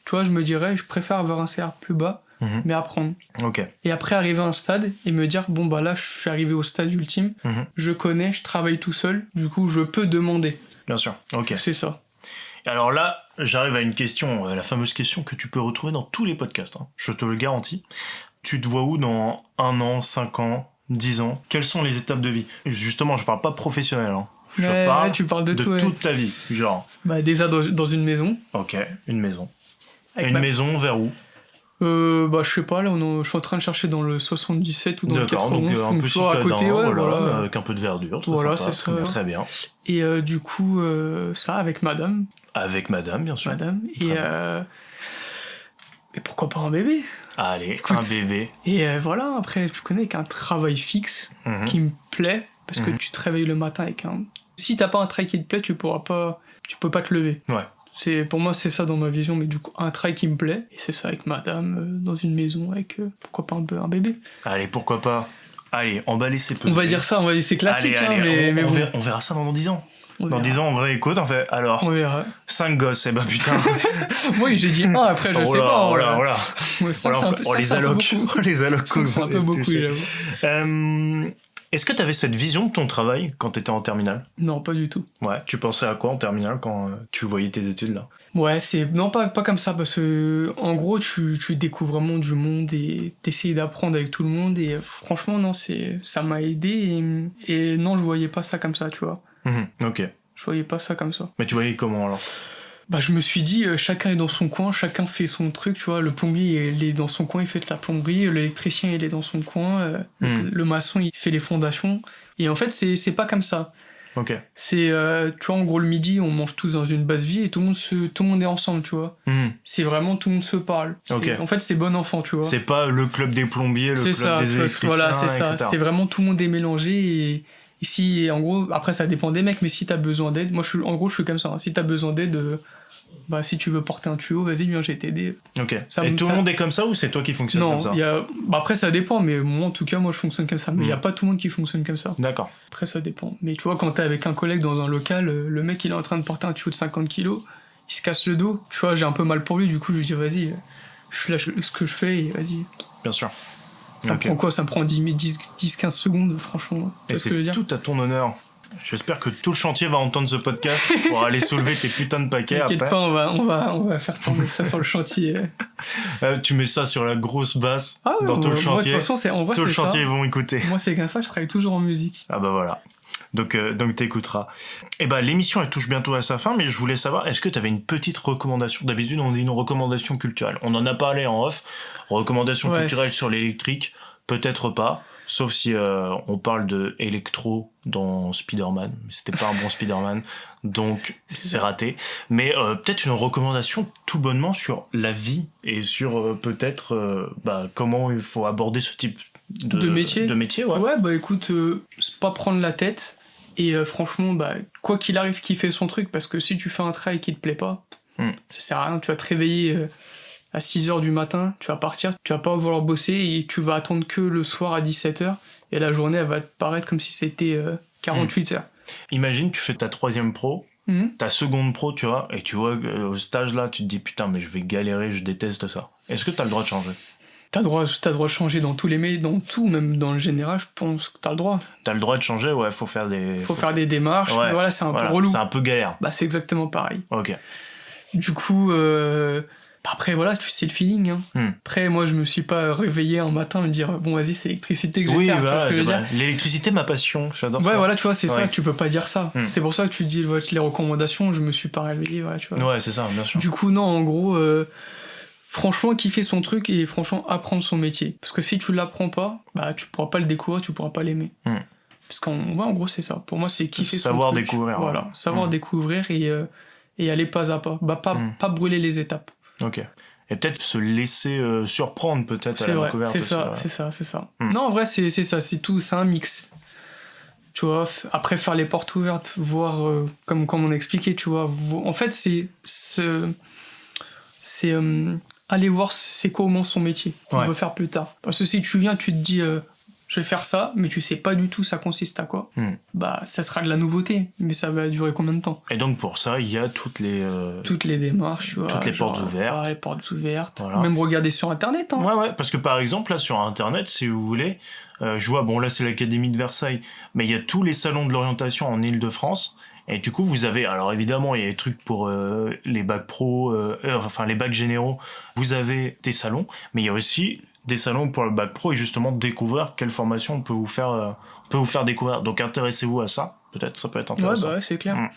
tu vois, je me dirais, je préfère avoir un salaire plus bas, mais apprendre. Ok. Et après arriver à un stade et me dire, bon bah là je suis arrivé au stade ultime, je connais, je travaille tout seul, du coup je peux demander. Bien sûr, ok. C'est ça. Alors là, j'arrive à une question, la fameuse question que tu peux retrouver dans tous les podcasts, hein. Je te le garantis. Tu te vois où dans 1 an, 5 ans, 10 ans ? Quelles sont les étapes de vie ? Justement, je parle pas professionnel, hein. Je parle tu parles de tout, toute ta vie, genre. Bah déjà dans une maison. Ok, une maison. Maison vers où ? Je sais pas, là, je suis en train de chercher dans le 77 ou dans le 91. Donc un peu toujours à côté, voilà, avec un peu de verdure. Voilà, sympa, c'est ça. Très bien. Et du coup, ça, avec madame. Avec madame, bien sûr. Madame. Et pourquoi pas un bébé? Allez, écoute, un bébé. Et voilà, après, tu connais, avec un travail fixe qui me plaît, parce que tu te réveilles le matin avec un... Si t'as pas un travail qui te plaît, tu peux pas te lever. Ouais. Pour moi, c'est ça dans ma vision, mais du coup, un travail qui me plaît, et c'est ça avec madame, dans une maison, avec, pourquoi pas un bébé. Allez, pourquoi pas. Allez, emballer ses petits. On va dire ça, c'est classique, allez, mais on verra ça dans 10 ans. Dans 10 ans, on réécoute, on fait, alors, on verra. 5 gosses, putain. Oui, j'ai dit 1, après, je sais pas. Voilà. On les allocs. On les allocs. C'est un peu beaucoup, j'avoue. Est-ce que t'avais cette vision de ton travail quand t'étais en terminale? Non, pas du tout. Ouais, tu pensais à quoi en terminale quand tu voyais tes études là? Ouais, non, pas comme ça, parce que en gros, tu découvres vraiment du monde et t'essayes d'apprendre avec tout le monde, et franchement, non, ça m'a aidé, et non, je voyais pas ça comme ça, tu vois. Ok. Je voyais pas ça comme ça. Mais tu voyais comment alors? Je me suis dit, chacun est dans son coin, chacun fait son truc, tu vois. Le plombier, il est dans son coin, il fait de la plomberie. L'électricien, il est dans son coin. Le maçon, il fait les fondations. Et en fait, c'est pas comme ça. Ok. Tu vois, en gros, le midi, on mange tous dans une basse vie et tout le monde est ensemble, tu vois. C'est vraiment, tout le monde se parle. Okay. En fait, c'est bon enfant, tu vois. C'est pas le club des plombiers, le club des électriciens, voilà, c'est ça. etc. C'est vraiment, tout le monde est mélangé, et si, en gros, après ça dépend des mecs, mais si t'as besoin d'aide, moi je suis comme ça, hein. Si t'as besoin d'aide, si tu veux porter un tuyau, vas-y, viens, je vais t'aider. Ok. Et tout le monde est comme ça, ou c'est toi qui fonctionne comme ça? Non, après ça dépend, mais moi en tout cas, moi je fonctionne comme ça, mais il y a pas tout le monde qui fonctionne comme ça. D'accord. Après ça dépend. Mais tu vois, quand t'es avec un collègue dans un local, le mec il est en train de porter un tuyau de 50 kilos, il se casse le dos, tu vois, j'ai un peu mal pour lui, du coup je lui dis vas-y, je lâche ce que je fais et vas-y. Bien sûr. Ça me prend quoi? Ça me prend 10-15 secondes, franchement. Et c'est tout à ton honneur. J'espère que tout le chantier va entendre ce podcast pour aller soulever tes putains de paquets. T'inquiète pas, on va faire ça sur le chantier. Tu mets ça sur la grosse basse dans tout le chantier. Moi, de toute façon, tout le chantier, ils vont écouter. Moi, c'est comme ça, je travaille toujours en musique. Ah bah voilà. Donc t'écouteras. Et l'émission elle touche bientôt à sa fin, mais je voulais savoir, est-ce que t'avais une petite recommandation? D'habitude on dit une recommandation culturelle. On en a parlé en off. Recommandation culturelle sur l'électrique, peut-être pas. Sauf si on parle de électro dans Spider-Man, mais c'était pas un bon Spider-Man, donc c'est raté. Mais peut-être une recommandation tout bonnement sur la vie et sur peut-être comment il faut aborder ce type de métier. Ouais, écoute, c'est pas prendre la tête. Et franchement, quoi qu'il arrive, kiffer son truc, parce que si tu fais un travail qui te plaît pas, ça sert à rien. Tu vas te réveiller à 6h du matin, tu vas partir, tu vas pas vouloir bosser et tu vas attendre que le soir à 17h, et la journée elle va te paraître comme si c'était 48 heures. Imagine, tu fais ta 3e pro, ta 2e pro, tu vois, et tu vois au stage là, tu te dis putain, mais je vais galérer, je déteste ça. Est-ce que t'as le droit de changer? T'as le droit de changer dans tous les métiers, dans tout, même dans le général, je pense que t'as le droit. T'as le droit de changer, ouais, faut faire des démarches, voilà, c'est un peu relou. C'est un peu galère. C'est exactement pareil. Ok. Du coup, après, voilà, tu sais le feeling. Hein. Après, moi, je me suis pas réveillé un matin me dire bon, vas-y, c'est l'électricité que je vais faire. Tu vois ce que je veux dire. L'électricité, ma passion, j'adore ça. Ouais, voilà, tu vois, c'est ça, tu peux pas dire ça. C'est pour ça que tu dis les recommandations, je me suis pas réveillé, voilà, tu vois. Ouais, c'est ça, bien sûr. Du coup, non, en gros, franchement, kiffer son truc et franchement, apprendre son métier. Parce que si tu l'apprends pas, tu pourras pas le découvrir, tu pourras pas l'aimer. Parce qu'en gros, c'est ça. Pour moi, c'est kiffer son truc. Savoir découvrir. Voilà, savoir découvrir et aller pas à pas. Pas brûler les étapes. Ok. Et peut-être se laisser surprendre peut-être à la découverte. C'est ça. Non, en vrai, c'est ça, c'est tout, c'est un mix. Tu vois, après faire les portes ouvertes, voir, comme on a expliqué, tu vois, en fait, c'est aller voir c'est comment son métier qu'on veut faire plus tard. Parce que si tu viens, tu te dis je vais faire ça, mais tu sais pas du tout ça consiste à quoi, ça sera de la nouveauté, mais ça va durer combien de temps? Et donc pour ça, il y a toutes les démarches, tu vois, toutes les portes ouvertes. Les portes ouvertes, voilà. Même regarder sur internet. Hein. Ouais, parce que par exemple, là sur internet, si vous voulez, je vois, là c'est l'Académie de Versailles, mais il y a tous les salons de l'orientation en Île-de-France. Et du coup, vous avez, alors évidemment, il y a des trucs pour les bacs pro, les bacs généraux. Vous avez des salons, mais il y a aussi des salons pour le bac pro et justement découvrir quelle formation on peut vous faire découvrir. Donc intéressez-vous à ça, peut-être ça peut être intéressant. Ouais, c'est clair.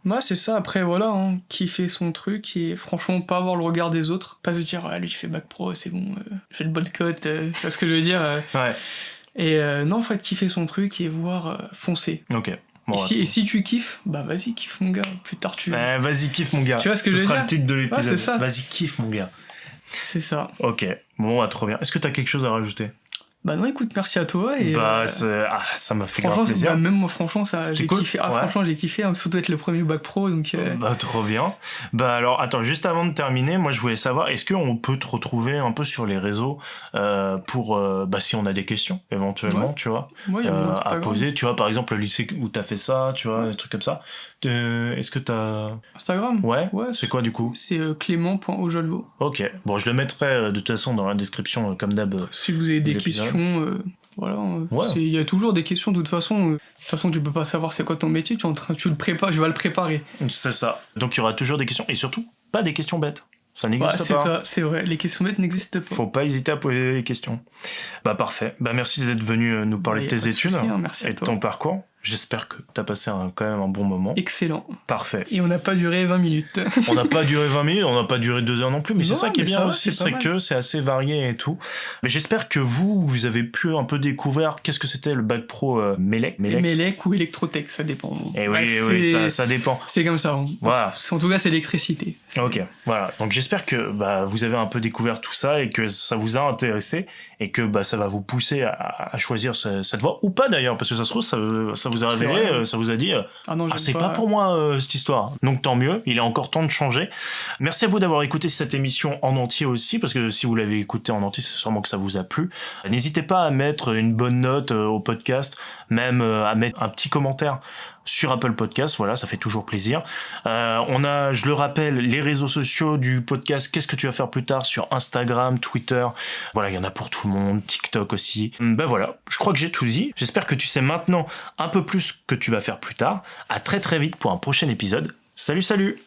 Moi, c'est ça. Après, voilà, hein, kiffer son truc et franchement, pas avoir le regard des autres. Pas se dire, lui, il fait bac pro, c'est bon, je fais le boycott, tu vois ce que je veux dire. Ouais. Et non, en fait, kiffer son truc et voir foncer. Ok. Bon, et si tu kiffes, bah vas-y, kiffe mon gars. Plus tard, tu... vas-y, kiffe mon gars. Tu vois ce que je veux dire ? Ce sera le titre de l'épisode. Ouais, c'est ça. Vas-y, kiffe mon gars. C'est ça. Ok. Bon, trop bien. Est-ce que t'as quelque chose à rajouter ? Bah non, écoute, merci à toi. Et ça m'a fait grave plaisir. Même moi, franchement, j'ai cool. kiffé. Franchement, j'ai kiffé. Surtout être le premier bac pro, donc. Trop bien. Alors, attends, juste avant de terminer, moi, je voulais savoir, est-ce qu'on peut te retrouver un peu sur les réseaux pour, si on a des questions, éventuellement, tu vois, à poser. Tu vois, par exemple, le lycée où t'as fait ça, tu vois, des trucs comme ça. Est-ce que t'as... Instagram ? Ouais. C'est quoi, du coup ? C'est clément.ojolvo. Ok. Bon, je le mettrai de toute façon dans la description, comme d'hab. Si vous avez des questions, voilà. Il y a toujours des questions, de toute façon. De toute façon, tu peux pas savoir c'est quoi ton métier, tu le prépares, je vais le préparer. C'est ça. Donc, il y aura toujours des questions. Et surtout, pas des questions bêtes. Ça n'existe pas. C'est ça, c'est vrai. Les questions bêtes n'existent pas. Faut pas hésiter à poser des questions. Parfait. Merci d'être venu nous parler de tes études et de ton parcours. J'espère que t'as passé quand même un bon moment. Excellent. Parfait. Et on n'a pas duré 20 minutes. On n'a pas duré 20 minutes, on n'a pas duré 2 heures non plus, mais c'est ça qui est bien aussi, c'est que c'est assez varié et tout. Mais j'espère que vous avez pu un peu découvrir qu'est-ce que c'était le bac pro Mélec. Mélec ou électrotech, ça dépend. Et oui, ça dépend. C'est comme ça. Voilà. En tout cas, c'est l'électricité. Ok, voilà. Donc j'espère que vous avez un peu découvert tout ça et que ça vous a intéressé et que ça va vous pousser à choisir cette voie, ou pas d'ailleurs, parce que ça se trouve, ça vous a révélé, ça vous a dit c'est pas pour moi cette histoire. Donc tant mieux, il est encore temps de changer. Merci à vous d'avoir écouté cette émission en entier aussi, parce que si vous l'avez écouté en entier, c'est sûrement que ça vous a plu. N'hésitez pas à mettre une bonne note au podcast, même à mettre un petit commentaire sur Apple Podcast, voilà, ça fait toujours plaisir. On a, je le rappelle, les réseaux sociaux du podcast Qu'est-ce que tu vas faire plus tard sur Instagram, Twitter, voilà, il y en a pour tout le monde, TikTok aussi. Voilà, je crois que j'ai tout dit. J'espère que tu sais maintenant un peu plus ce que tu vas faire plus tard. À très très vite pour un prochain épisode. Salut. Salut.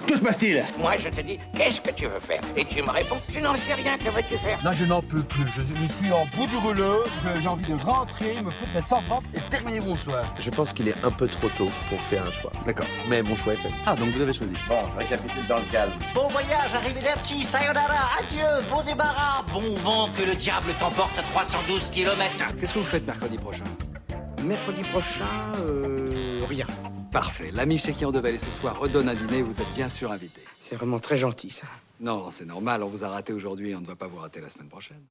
Que se passe-t-il ? Moi, je te dis, qu'est-ce que tu veux faire ? Et tu me réponds, tu n'en sais rien, que veux-tu faire ? Là, je n'en peux plus. Je suis en bout du rouleau. J'ai envie de rentrer, me foutre mes 100 francs et terminer mon soir. Je pense qu'il est un peu trop tôt pour faire un choix. D'accord. Mais mon choix est fait. Ah, donc vous avez choisi. Bon, récapitule dans le calme. Bon voyage, arrivederci, sayonara, adieu, bon débarras, bon vent, que le diable t'emporte à 312 km. Qu'est-ce que vous faites mercredi prochain ? Mercredi prochain, rien. Parfait. L'ami chez qui on devait aller ce soir redonne un dîner, vous êtes bien sûr invité. C'est vraiment très gentil, ça. Non, c'est normal, on vous a raté aujourd'hui, on ne va pas vous rater la semaine prochaine.